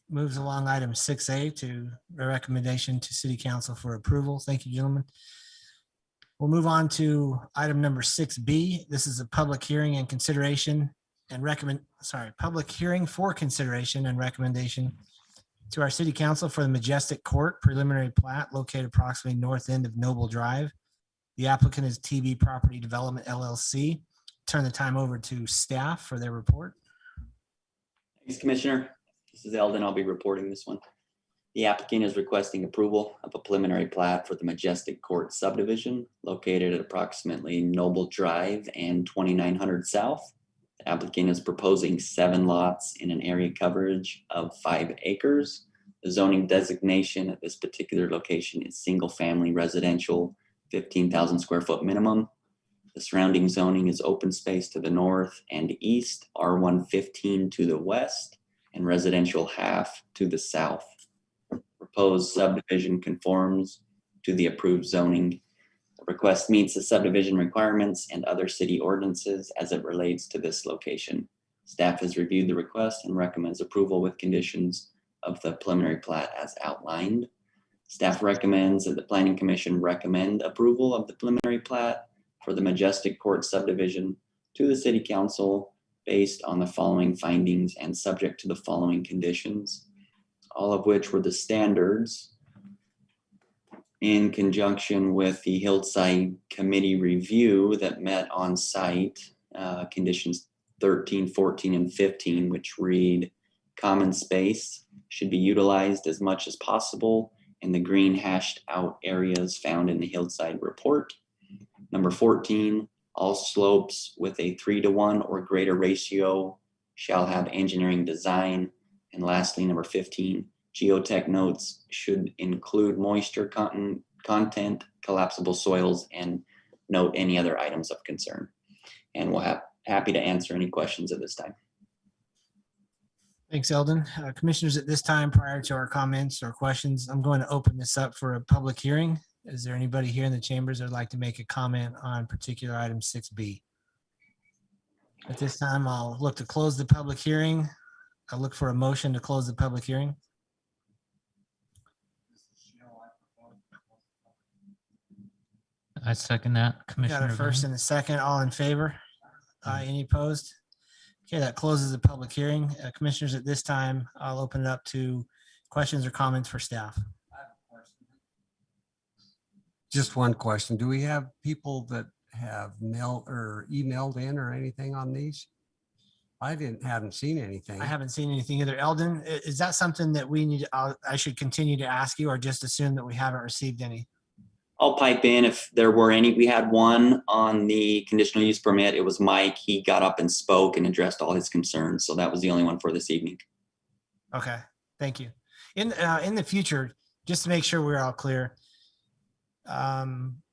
Moves along item 6A to a recommendation to city council for approval. Thank you, gentlemen. We'll move on to item number 6B. This is a public hearing and consideration and public hearing for consideration and recommendation to our city council for the Majestic Court preliminary plat located approximately north end of Noble Drive. The applicant is TB Property Development LLC. Turn the time over to staff for their report. Thanks, Commissioner. This is Eldon. I'll be reporting this one. The applicant is requesting approval of a preliminary plat for the Majestic Court subdivision located at approximately Noble Drive and 2900 South. The applicant is proposing 7 lots in an area coverage of 5 acres. The zoning designation at this particular location is single family residential, 15,000 square foot minimum. The surrounding zoning is open space to the north and east, R115 to the west, and residential half to the south. Proposed subdivision conforms to the approved zoning. The request meets the subdivision requirements and other city ordinances as it relates to this location. Staff has reviewed the request and recommends approval with conditions of the preliminary plat as outlined. Staff recommends that the Planning Commission recommend approval of the preliminary plat for the Majestic Court subdivision to the City Council based on the following findings and subject to the following conditions, all of which were the standards in conjunction with the Hillside Committee review that met on site, conditions 13, 14, and 15, which read, common space should be utilized as much as possible in the green hashed out areas found in the Hillside report. Number 14, all slopes with a 3:1 or greater ratio shall have engineering design. And lastly, number 15, geotech notes should include moisture content, collapsible soils, and note any other items of concern. And we'll have happy to answer any questions at this time. Thanks, Eldon. Commissioners, at this time, prior to our comments or questions, I'm going to open this up for a public hearing. Is there anybody here in the chambers that would like to make a comment on particular item 6B? At this time, I'll look to close the public hearing. I'll look for a motion to close the public hearing. I second that, Got Commissioner. a first and a second. All in favor? Any opposed? Okay, that closes the public hearing. Commissioners, at this time, I'll open it up to questions or comments for staff. Just one question. Do we have people that have mailed or emailed in or anything on these? I haven't seen anything. I haven't seen anything either. Eldon, is that something that we need, I should continue to ask you, or just assume that we haven't received any? I'll pipe in if there were any. We had one on the conditional use permit. It was Mike. He got up and spoke and addressed all his concerns. So that was the only one for this evening. Okay, thank you. In the future, just to make sure we're all clear,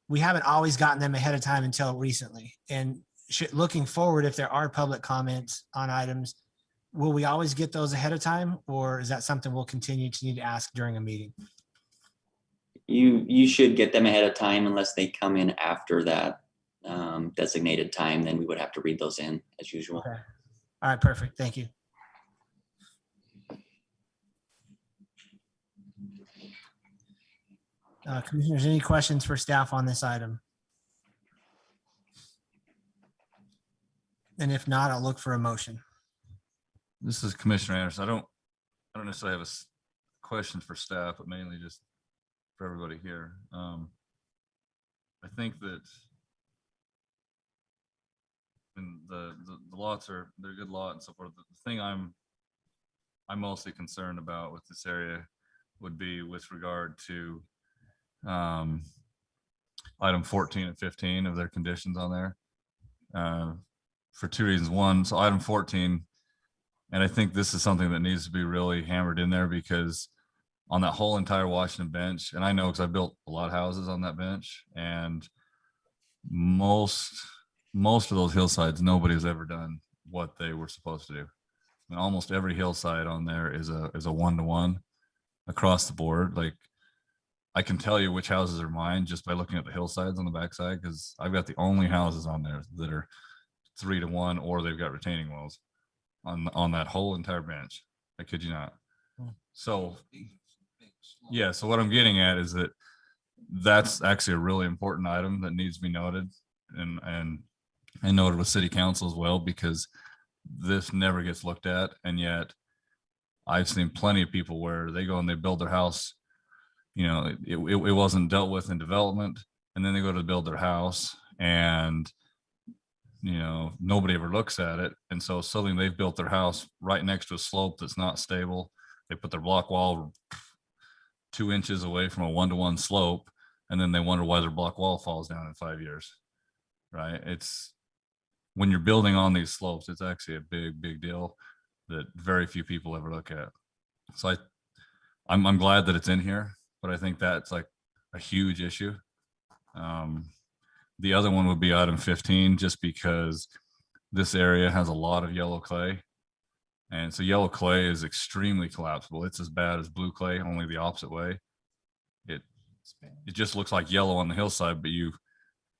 we haven't always gotten them ahead of time until recently. And looking forward, if there are public comments on items, will we always get those ahead of time, or is that something we'll continue to need to ask during a meeting? You should get them ahead of time unless they come in after that designated time, then we would have to read those in as usual. Okay. All right, perfect. Thank you. Commissioners, any questions for staff on this item? And if not, I'll look for a motion. This is Commissioner Anderson. I don't necessarily have a question for staff, but mainly just for everybody here. I think that and the lots they're good lot and so forth. The thing I'm mostly concerned about with this area would be with regard to item 14 and 15 of their conditions on there, for two reasons. One, so item 14, and I think this is something that needs to be really hammered in there, because on that whole entire Washington bench, and I know because I built a lot of houses on that bench, and most of those hillsides, nobody's ever done what they were supposed to do. And almost every hillside on there is a 1-to-1 across the board. Like, I can tell you which houses are mine just by looking at the hillsides on the backside, because I've got the only houses on there that are 3-to-1, or they've got retaining walls on that whole entire bench. I kid you not. So yeah, so what I'm getting at is that that's actually a really important item that needs to be noted and noted with city council as well, because this never gets looked at. And yet I've seen plenty of people where they go and they build their house, you know, it wasn't dealt with in development, and then they go to build their house and, you know, nobody ever looks at it. And so suddenly they've built their house right next to a slope that's not stable. They put their block wall 2 inches away from a 1-to-1 slope, and then they wonder why their block wall falls down in 5 years, right? It's when you're building on these slopes, it's actually a big deal that very few people ever look at. So I'm glad that it's in here, but I think that's like a huge issue. The other one would be item 15, just because this area has a lot of yellow clay. And so yellow clay is extremely collapsible. It's as bad as blue clay, only the opposite way. It just looks like yellow on the hillside, but you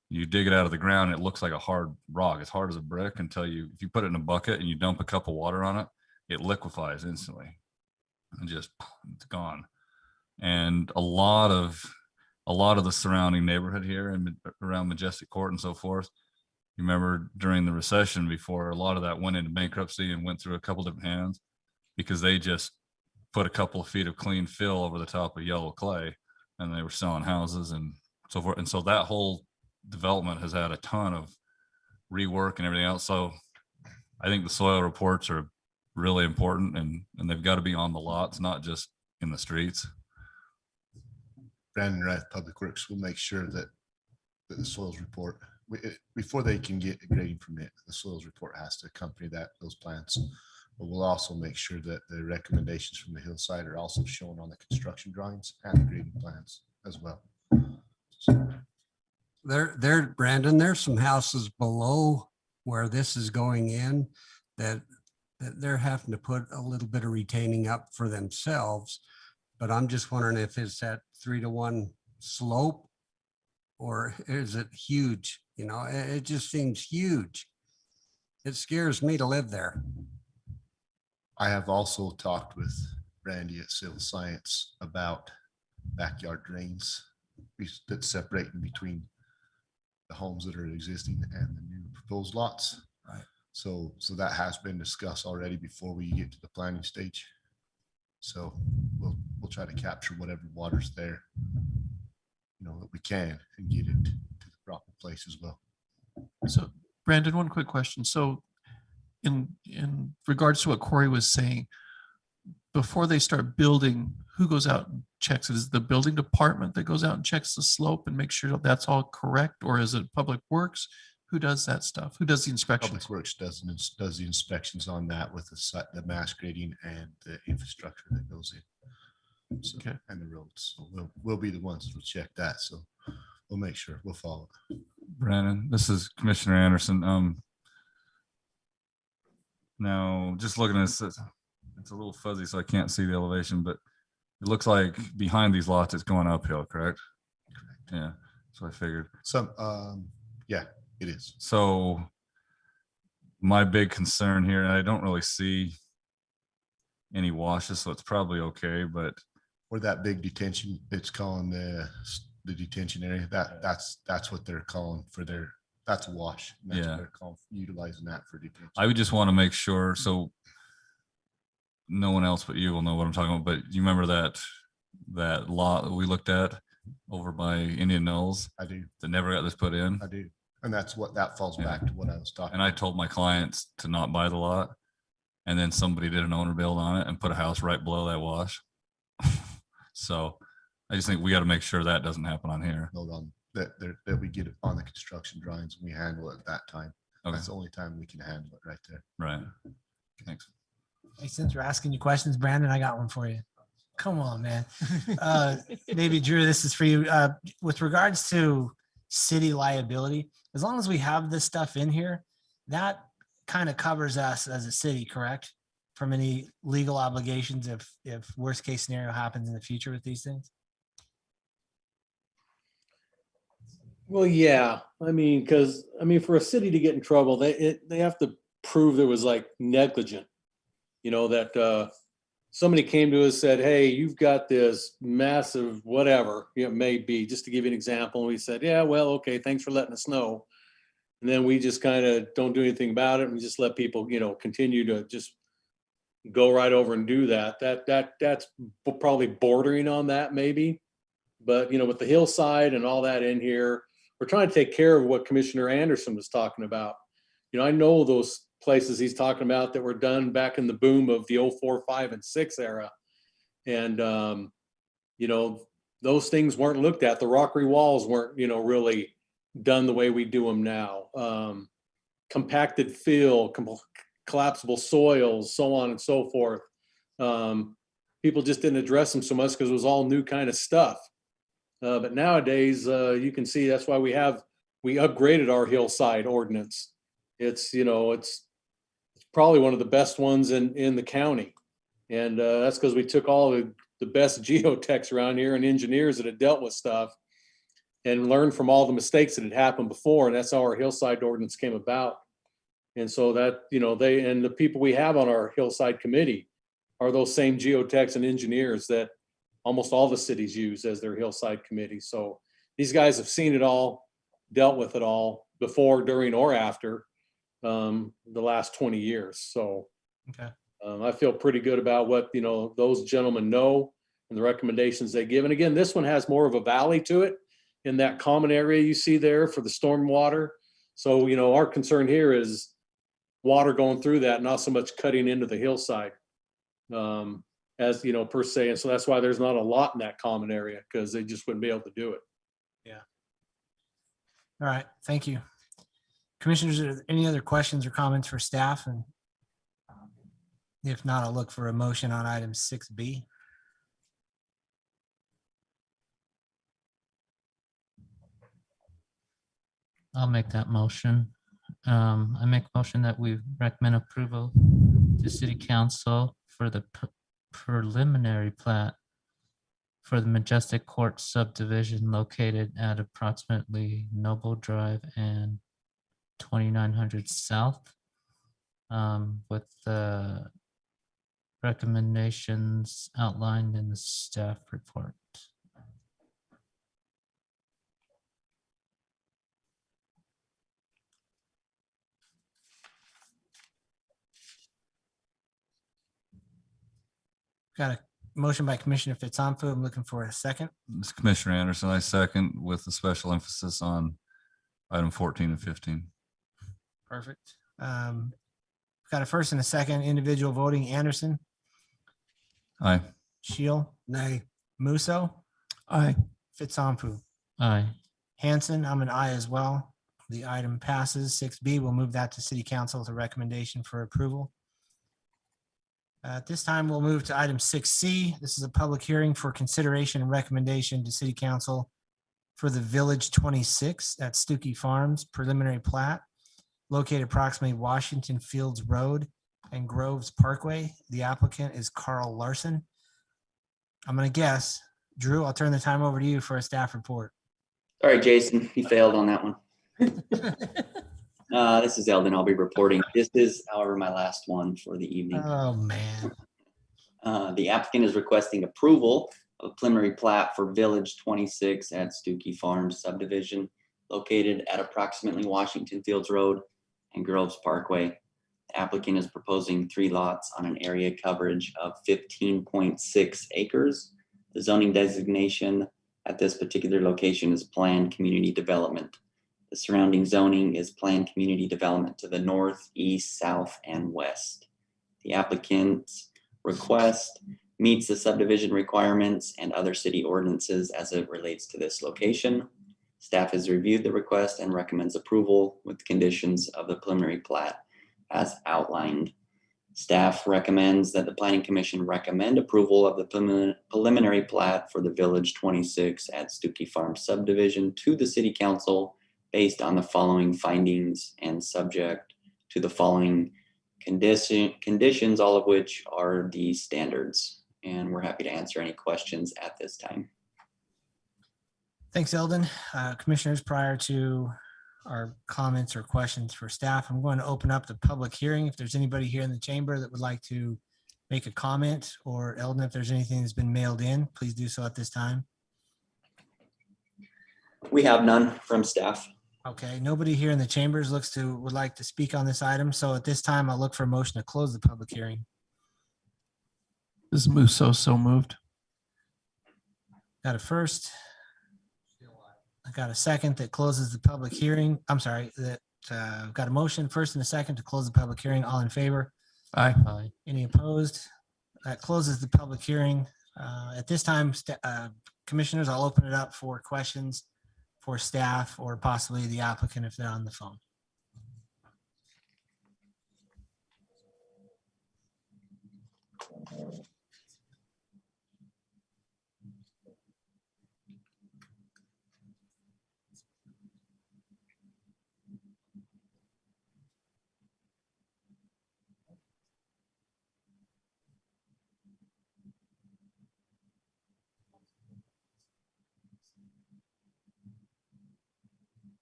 dig it out of the ground, it looks like a hard rock. It's hard as a brick until if you put it in a bucket and you dump a cup of water on it, it liquefies instantly and just, it's gone. And a lot of the surrounding neighborhood here and around Majestic Court and so forth, you remember during the recession before, a lot of that went into bankruptcy and went through a couple different hands because they just put a couple of feet of clean fill over the top of yellow clay, and they were selling houses and so forth. And so that whole development has had a ton of rework and everything else. So I think the soil reports are really important, and they've got to be on the lots, not just in the streets. Brandon Wright, Public Works will make sure that the soils report, before they can get a grading permit, the soils report has to accompany those plans. But we'll also make sure that the recommendations from the hillside are also shown on the construction drawings and the grading plans as well. Brandon, there's some houses below where this is going in that they're having to put a little bit of retaining up for themselves. But I'm just wondering if it's that 3-to-1 slope, or is it huge? You know, it just seems huge. It scares me to live there. I have also talked with Randy at Civil Science about backyard drains that separate in between the homes that are existing and the new proposed lots. Right. So that has been discussed already before we get to the planning stage. So we'll try to capture whatever water's there, you know, that we can, and get it to the proper place as well. So Brandon, one quick question. So in regards to what Corey was saying, before they start building, who goes out and checks it? Is it the building department that goes out and checks the slope and makes sure that's all correct? Or is it Public Works? Who does that stuff? Who does the inspections? Public Works does the inspections on that with the mass grading and the infrastructure that goes in. So, okay. And the roads. So we'll be the ones to check that. So we'll make sure we'll follow. Brandon, this is Commissioner Anderson. Now, just looking at this, it's a little fuzzy, so I can't see the elevation, but it looks like behind these lots, it's going uphill, correct? Yeah, so I figured. Yeah, it is. So my big concern here, and I don't really see any washes, so it's probably okay, but Or that big detention, it's calling the detention area. That's what they're calling for that's a wash. And that's what Yeah. they're calling, utilizing that for detention. I would just want to make sure, so no one else but you will know what I'm talking about, but you remember that lot that we looked at over by Indian Knolls I do. that never got this put in? I do. And that's what that falls Yeah. back to what I was talking. And I told my clients to not buy the lot. And then somebody did an owner build on it and put a house right below that wash. So I just think we got to make sure that doesn't happen on here. Note on that we get it on the construction drawings and we handle it at that time. Okay. That's the only time we can handle it right there. Right. Thanks. Hey, since we're asking you questions, Brandon, I got one for you. Come on, man. Maybe Drew, this is for you. With regards to city liability, as long as we have this stuff in here, that kind of covers us as a city, correct? From any legal obligations if worst case scenario happens in the future with these things? Well, yeah, I mean, because for a city to get in trouble, they have to prove there was like negligent, that somebody came to us, said, hey, you've got this massive whatever it may be, just to give you an example. And we said, yeah, well, okay, thanks for letting us know. And then we just kind of don't do anything about it and just let people, continue to just go right over and do that. That's probably bordering on that maybe. But, with the hillside and all that in here, we're trying to take care of what Commissioner Anderson was talking about. I know those places he's talking about that were done back in the boom of the 04, 5, and 6 era. And, those things weren't looked at. The rockery walls weren't, really done the way we do them now. Compacted fill, collapsible soils, so on and so forth. People just didn't address them so much because it was all new kind of stuff. But nowadays, you can see that's why we upgraded our hillside ordinance. It's probably one of the best ones in the county. And that's because we took all the best geotechs around here and engineers that had dealt with stuff and learned from all the mistakes that had happened before. And that's how our hillside ordinance came about. And so that, the people we have on our hillside committee are those same geotechs and engineers that almost all the cities use as their hillside committee. So these guys have seen it all, dealt with it all before, during, or after the last 20 years. So Okay. I feel pretty good about what, those gentlemen know and the recommendations they give. And again, this one has more of a valley to it in that common area you see there for the storm water. So, our concern here is water going through that, not so much cutting into the hillside. As per se. And so that's why there's not a lot in that common area, because they just wouldn't be able to do it. Yeah. All right. Thank you. Commissioners, are there any other questions or comments for staff? And if not, I'll look for a motion on item 6B. I'll make that motion. I make a motion that we recommend approval to City Council for the preliminary plat for the Majestic Court subdivision located at approximately Noble Drive and 2900 South, with the recommendations outlined in the staff report. Got a motion by Commissioner Fitzonfu. I'm looking for a second. This is Commissioner Anderson, I second, with a special emphasis on item 14 and 15. Perfect. Got a first and a second. Individual voting. Anderson, Aye. Shield, Nay. Musso, Aye. Fitzonfu, Aye. Hanson. I'm an aye as well. The item passes. 6B, we'll move that to City Council with a recommendation for approval. At this time, we'll move to item 6C. This is a public hearing for consideration and recommendation to City Council for the Village 26 at Stooky Farms preliminary plat located approximately Washington Fields Road and Groves Parkway. The applicant is Carl Larson. I'm going to guess. Drew, I'll turn the time over to you for a staff report. Sorry, Jason, you failed on that one. This is Eldon. I'll be reporting. This is, however, my last one for the evening. Oh, man. The applicant is requesting approval of a preliminary plat for Village 26 at Stooky Farms subdivision located at approximately Washington Fields Road and Groves Parkway. The applicant is proposing 3 lots on an area coverage of 15.6 acres. The zoning designation at this particular location is planned community development. The surrounding zoning is planned community development to the north, east, south, and west. The applicant's request meets the subdivision requirements and other city ordinances as it relates to this location. Staff has reviewed the request and recommends approval with conditions of the preliminary plat as outlined. Staff recommends that the Planning Commission recommend approval of the preliminary plat for the Village 26 at Stooky Farm subdivision to the City Council based on the following findings and subject to the following conditions, all of which are the standards. And we're happy to answer any questions at this time. Thanks, Eldon. Commissioners, prior to our comments or questions for staff, I'm going to open up the public hearing. If there's anybody here in the chamber that would like to make a comment, or Eldon, if there's anything that's been mailed in, please do so at this time. We have none from staff. Okay, nobody here in the chambers would like to speak on this item. So at this time, I'll look for a motion to close the public hearing. This is Musso, so moved. Got a first. I got a second that closes the public hearing. I'm sorry, that got a motion first and a second to close the public hearing. All in favor? Aye. Aye. Any opposed? That closes the public hearing. At this time, commissioners, I'll open it up for questions for staff or possibly the applicant if they're on the phone.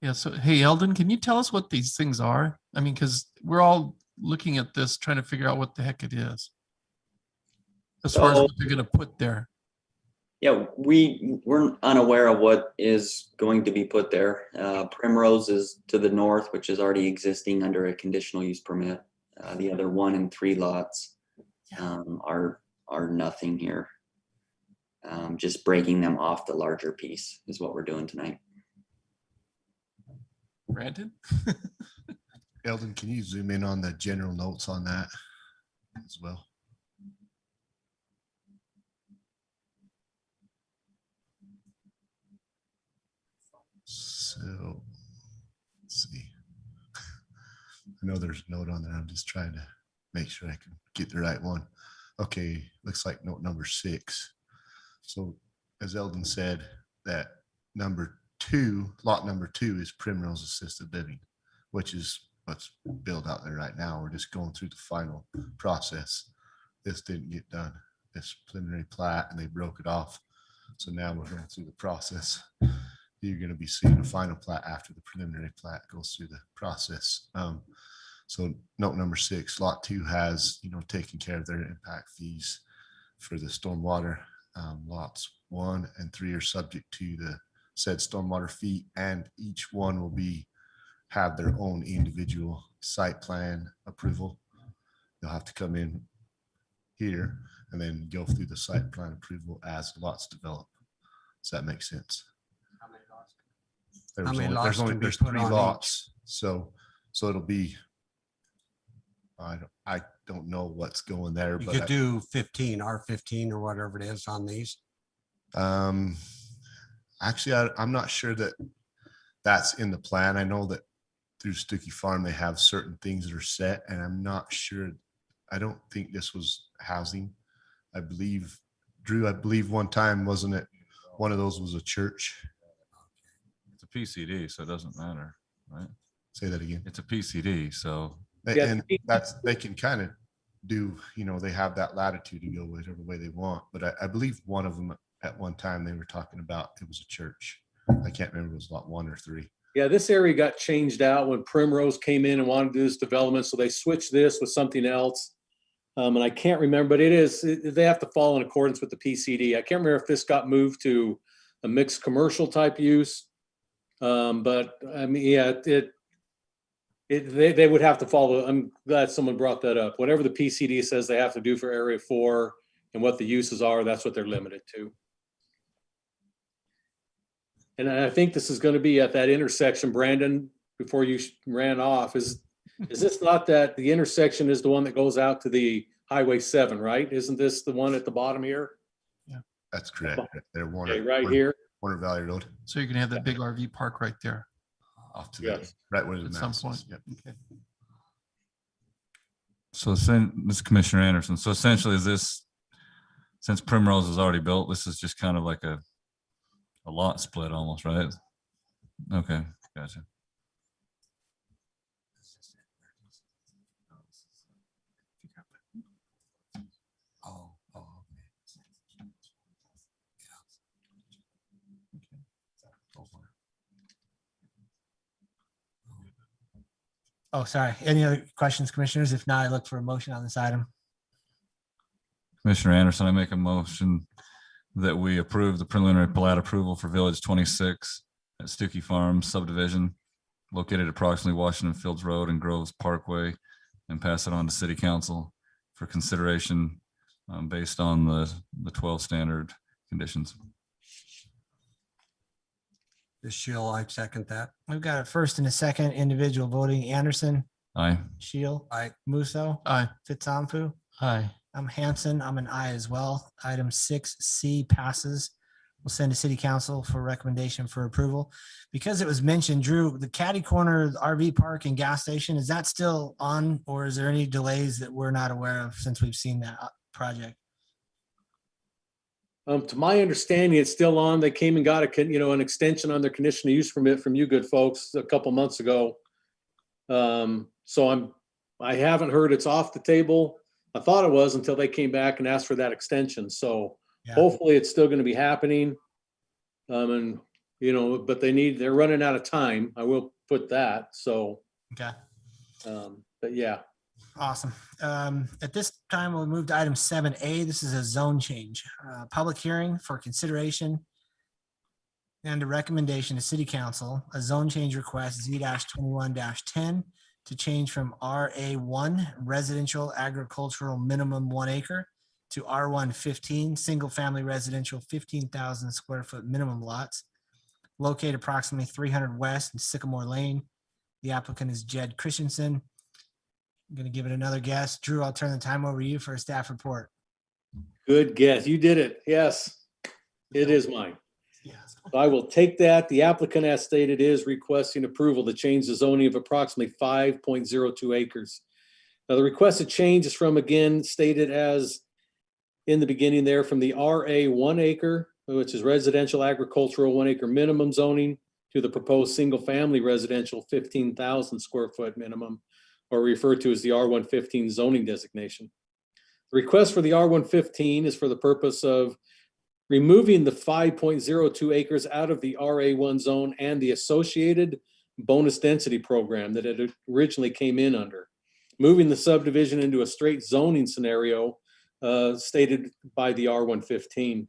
Yeah, so hey, Eldon, can you tell us what these things are? I mean, because we're all looking at this, trying to figure out what the heck it is. As far as what they're gonna put there. Yeah, we're unaware of what is going to be put there. Primrose is to the north, which is already existing under a conditional use permit. The other 1 and 3 lots are nothing here. Just breaking them off the larger piece is what we're doing tonight. Granted. Eldon, can you zoom in on the general notes on that as well? So, let's see. I know there's a note on there. I'm just trying to make sure I can get the right one. Okay, looks like note number 6. So, as Eldon said, that lot number 2 is Primrose Assisted Living, which is what's built out there right now. We're just going through the final process. This didn't get done, this preliminary plat, and they broke it off. So now we're going through the process. You're going to be seeing a final plat after the preliminary plat goes through the process. So note number 6, lot 2 has, taken care of their impact fees for the stormwater. Lots 1 and 3 are subject to the said stormwater fee, and each one will have their own individual site plan approval. They'll have to come in here and then go through the site plan approval as lots develop. Does that make sense? How many lots can be There's put 3 on lots. So it'll be, I don't know what's going there, You but could do 15, R15 or whatever it is on these. Actually, I'm not sure that that's in the plan. I know that through Stooky Farm, they have certain things that are set, and I'm not sure. I don't think this was housing. I believe, Drew, one time, wasn't it? One of those was a church. It's a PCD, so it doesn't matter, right? Say that again. It's a PCD, so. And that's, they can kind of do, they have that latitude to go whatever way they want. But I believe one of them at one time they were talking about it was a church. I can't remember if it was lot 1 or 3. Yeah, this area got changed out when Primrose came in and wanted to do this development. So they switched this with something else. And I can't remember, but they have to fall in accordance with the PCD. I can't remember if this got moved to a mixed commercial type use. But I mean, yeah, they would have to follow. I'm glad someone brought that up. Whatever the PCD says they have to do for area 4 and what the uses are, that's what they're limited to. And I think this is going to be at that intersection, Brandon, before you ran off. Is this not that the intersection is the one that goes out to the Highway 7, right? Isn't this the one at the bottom here? Yeah. That's correct. They're Right here. Warner Valley Road. So you're gonna have that big RV park right there. Off to Yes. right where the At some mouse point. is. Yep. Okay. So this is Commissioner Anderson. So essentially is this, since Primrose is already built, this is just kind of like a lot split almost, right? Okay, gotcha. Oh, sorry. Any other questions, commissioners? If not, I look for a motion on this item. Commissioner Anderson, I make a motion that we approve the preliminary plat approval for Village 26 at Stooky Farms subdivision located approximately Washington Fields Road and Groves Parkway, and pass it on to City Council for consideration based on the 12 standard conditions. This Shield, I second that. We've got a first and a second individual voting. Anderson, Aye. Shield, Aye. Musso, Aye. Fitzamfu. Aye. I'm Hanson. I'm an aye as well. Item 6C passes. We'll send to City Council for recommendation for approval. Because it was mentioned, Drew, the Caddy Corner RV park and gas station, is that still on, or is there any delays that we're not aware of since we've seen that project? To my understanding, it's still on. They came and got an extension on their conditional use permit from you good folks a couple months ago. So I haven't heard it's off the table. I thought it was until they came back and asked for that extension. So Yeah. hopefully it's still going to be happening. But they're running out of time. I will put that. So, Okay. but yeah. Awesome. At this time, we'll move to item 7A. This is a zone change. Public hearing for consideration and a recommendation to City Council, a zone change request Z-21-10 to change from RA1 residential agricultural minimum 1 acre to R1-15 single family residential 15,000 square foot minimum lots located approximately 300 West and Sycamore Lane. The applicant is Jed Christensen. I'm going to give it another guess. Drew, I'll turn the time over to you for a staff report. Good guess. You did it. Yes, it is mine. Yes. So I will take that. The applicant, as stated, is requesting approval to change the zoning of approximately 5.02 acres. Now, the requested change is from, again, stated as in the beginning there, from the RA 1 acre, which is residential agricultural 1 acre minimum zoning, to the proposed single family residential 15,000 square foot minimum, or referred to as the R1-15 zoning designation. The request for the R1-15 is for the purpose of removing the 5.02 acres out of the RA1 zone and the associated bonus density program that it originally came in under, moving the subdivision into a straight zoning scenario stated by the R1-15.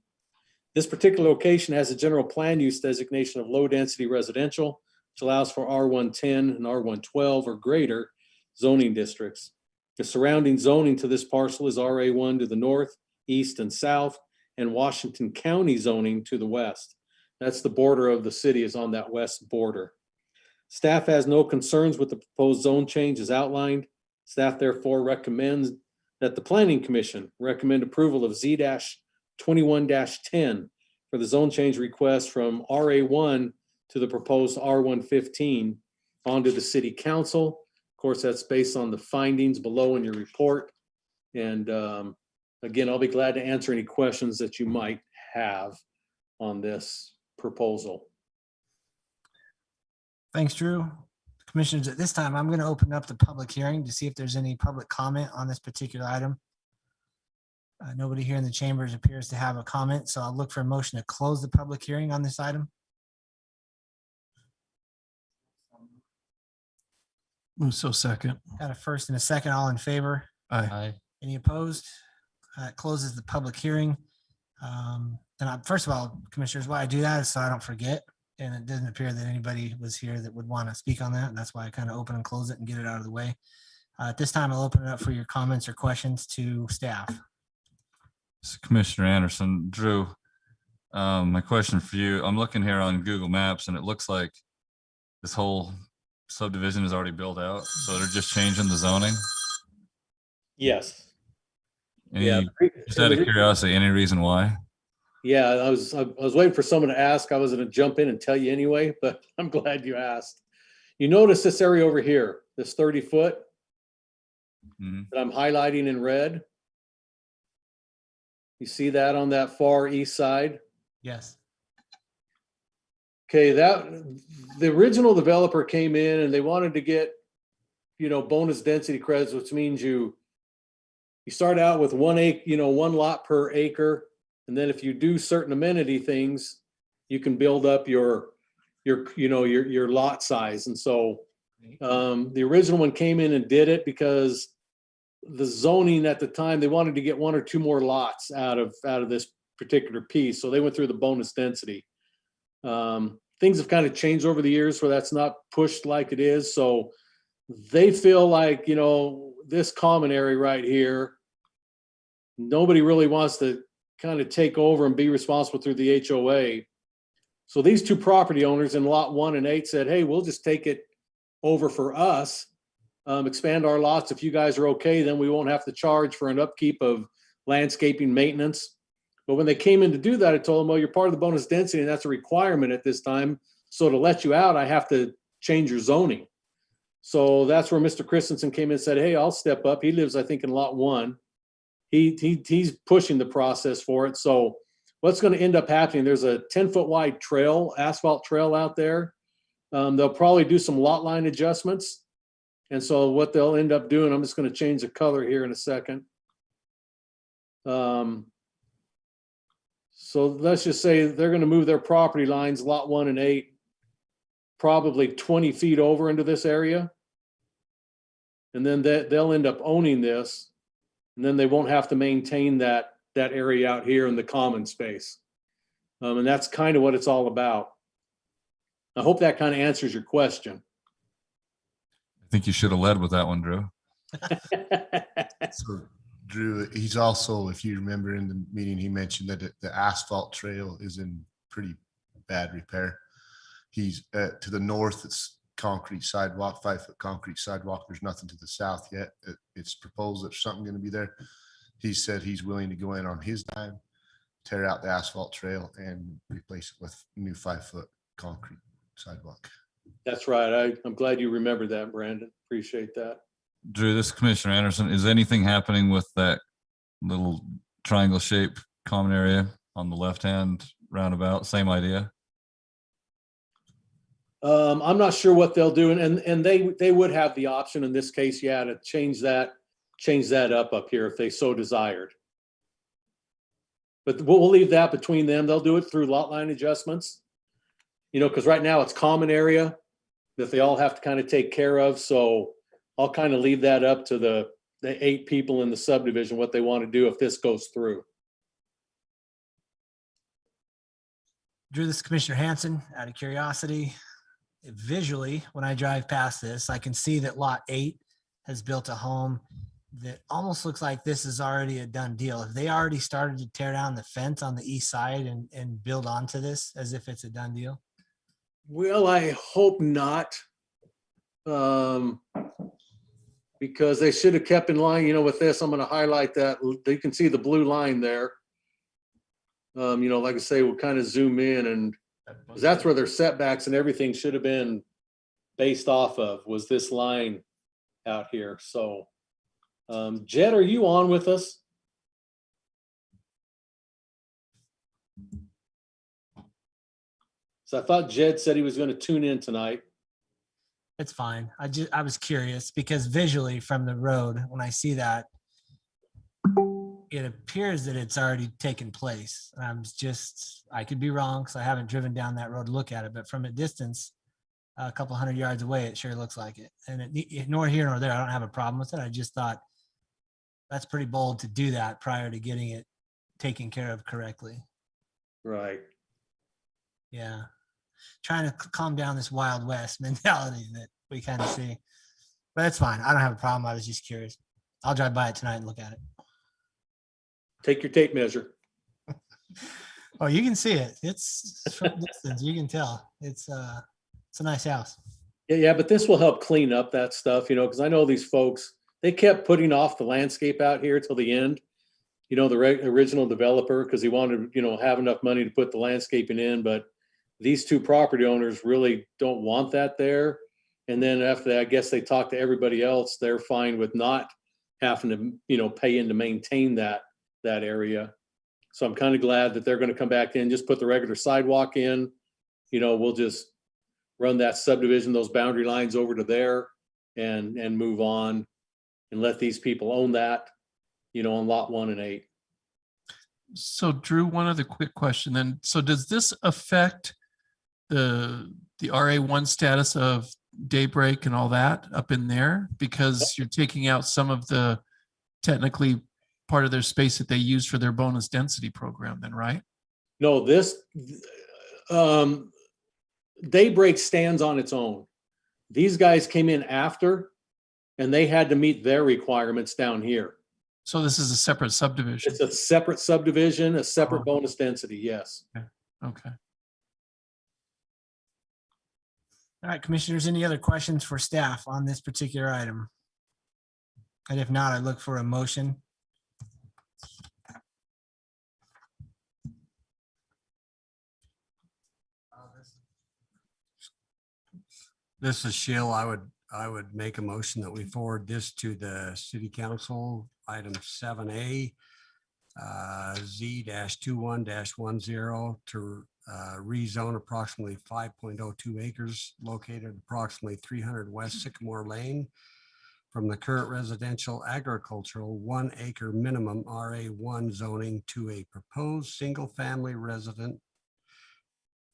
This particular location has a general plan use designation of low density residential, which allows for R1-10 and R1-12 or greater zoning districts. The surrounding zoning to this parcel is RA1 to the north, east, and south, and Washington County zoning to the west. That's the border of the city, is on that west border. Staff has no concerns with the proposed zone change as outlined. Staff therefore recommends that the Planning Commission recommend approval of Z-21-10 for the zone change request from RA1 to the proposed R1-15 onto the City Council. Of course, that's based on the findings below in your report. And again, I'll be glad to answer any questions that you might have on this proposal. Thanks, Drew. Commissioners, at this time, I'm going to open up the public hearing to see if there's any public comment on this particular item. Nobody here in the chambers appears to have a comment, so I'll look for a motion to close the public hearing on this item. Musso second. Got a first and a second, all in favor? Aye. Any opposed? It closes the public hearing. First of all, Commissioners, why I do that is so I don't forget. And it doesn't appear that anybody was here that would want to speak on that. And that's why I kind of open and close it and get it out of the way. At this time, I'll open it up for your comments or questions to staff. Commissioner Anderson, Drew, my question for you, I'm looking here on Google Maps and it looks like this whole subdivision is already built out. So they're just changing the zoning. Yes. Just out of curiosity, any reason why? Yeah, I was waiting for someone to ask. I was going to jump in and tell you anyway, but I'm glad you asked. You notice this area over here, this 30 foot that I'm highlighting in red. You see that on that far east side? Yes. Okay, the original developer came in and they wanted to get, bonus density credits, which means you start out with one lot per acre. And then if you do certain amenity things, you can build up your lot size. And so the original one came in and did it because the zoning at the time, they wanted to get one or two more lots out of this particular piece. So they went through the bonus density. Things have kind of changed over the years where that's not pushed like it is. So they feel like, this common area right here, nobody really wants to kind of take over and be responsible through the HOA. So these two property owners in lot 1 and 8 said, hey, we'll just take it over for us, expand our lots. If you guys are okay, then we won't have to charge for an upkeep of landscaping maintenance. But when they came in to do that, I told them, well, you're part of the bonus density and that's a requirement at this time. So to let you out, I have to change your zoning. So that's where Mr. Christensen came in and said, hey, I'll step up. He lives, I think, in lot 1. He's pushing the process for it. So what's going to end up happening, there's a 10-foot wide trail, asphalt trail out there. They'll probably do some lot line adjustments. And so what they'll end up doing, I'm just going to change the color here in a second. So let's just say they're going to move their property lines, lot 1 and 8, probably 20 feet over into this area. And then they'll end up owning this. And then they won't have to maintain that area out here in the common space. And that's kind of what it's all about. I hope that kind of answers your question. I think you should have led with that one, Drew. So Drew, he's also, if you remember in the meeting, he mentioned that the asphalt trail is in pretty bad repair. He's to the north, it's concrete sidewalk, 5-foot concrete sidewalk. There's nothing to the south yet. It's proposed that something going to be there. He said he's willing to go in on his dime, tear out the asphalt trail and replace it with new 5-foot concrete sidewalk. That's right. I'm glad you remembered that, Brandon. Appreciate that. Drew, this is Commissioner Anderson. Is anything happening with that little triangle shaped common area on the left-hand roundabout? Same idea? I'm not sure what they'll do. And they would have the option in this case, to change that up here if they so desired. But we'll leave that between them. They'll do it through lot line adjustments, because right now it's common area that they all have to kind of take care of. So I'll kind of leave that up to the 8 people in the subdivision, what they want to do if this goes through. Drew, this is Commissioner Hanson. Out of curiosity, visually, when I drive past this, I can see that lot 8 has built a home that almost looks like this is already a done deal. Have they already started to tear down the fence on the east side and build onto this as if it's a done deal? Well, I hope not. Because they should have kept in line, with this. I'm going to highlight that. You can see the blue line there. Like I say, we'll kind of zoom in, and that's where their setbacks and everything should have been based off of, was this line out here. So, Jed, are you on with us? So I thought Jed said he was going to tune in tonight. It's fine. I was curious because visually from the road, when I see that, it appears that it's already taken place. I could be wrong because I haven't driven down that road to look at it, but from a distance, a couple 100 yards away, it sure looks like it. And nor here nor there, I don't have a problem with it. I just thought that's pretty bold to do that prior to getting it taken care of correctly. Right. Yeah. Trying to calm down this Wild West mentality that we kind of see. But that's fine. I don't have a problem. I was just curious. I'll drive by it tonight and look at it. Take your tape measure. Oh, you can see it. It's from distance. You can tell. It's a nice house. Yeah, but this will help clean up that stuff, because I know these folks, they kept putting off the landscape out here till the end. The original developer, because he wanted, have enough money to put the landscaping in, but these two property owners really don't want that there. And then after that, I guess they talked to everybody else. They're fine with not having to, pay in to maintain that area. So I'm kind of glad that they're going to come back in, just put the regular sidewalk in. We'll just run that subdivision, those boundary lines over to there and move on and let these people own that, on lot 1 and 8. So Drew, one other quick question then. So does this affect the RA1 status of Daybreak and all that up in there? Because you're taking out some of the technically part of their space that they use for their bonus density program then, right? No, this Daybreak stands on its own. These guys came in after and they had to meet their requirements down here. So this is a separate subdivision. It's a separate subdivision, a separate bonus density. Yes. Okay. All right, commissioners, any other questions for staff on this particular item? And if not, I look for a motion. This is Shill. I would make a motion that we forward this to the city council, item 7A, Z-21-10 to rezone approximately 5.02 acres located approximately 300 West Sycamore Lane from the current residential agricultural 1 acre minimum RA1 zoning to a proposed single-family resident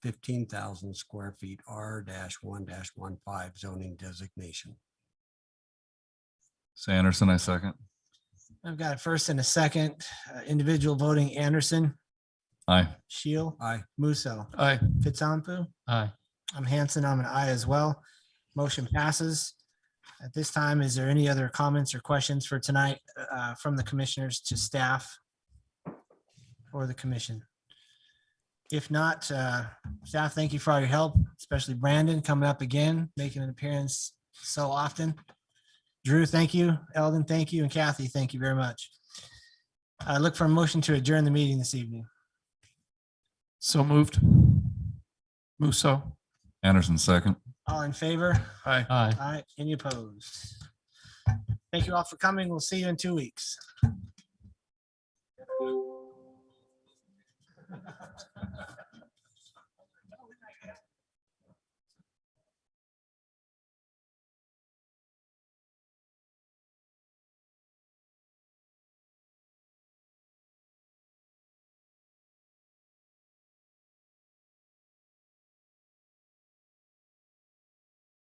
15,000 square feet R-1-15 zoning designation. Sanderson, I second. I've got a first and a second. Individual voting: Anderson, Aye. Shield, Aye. Musso, Aye. Fitzampu. Aye. I'm Hanson. I'm an aye as well. Motion passes. At this time, is there any other comments or questions for tonight from the commissioners to staff or the commission? If not, staff, thank you for all your help, especially Brandon coming up again, making an appearance so often. Drew, thank you. Eldon, thank you. And Kathy, thank you very much. I look for a motion to adjourn the meeting this evening. So moved. Musso. Anderson, second. All in favor? Aye. Aye. Aye. Any opposed? Thank you all for coming. We'll see you in 2 weeks.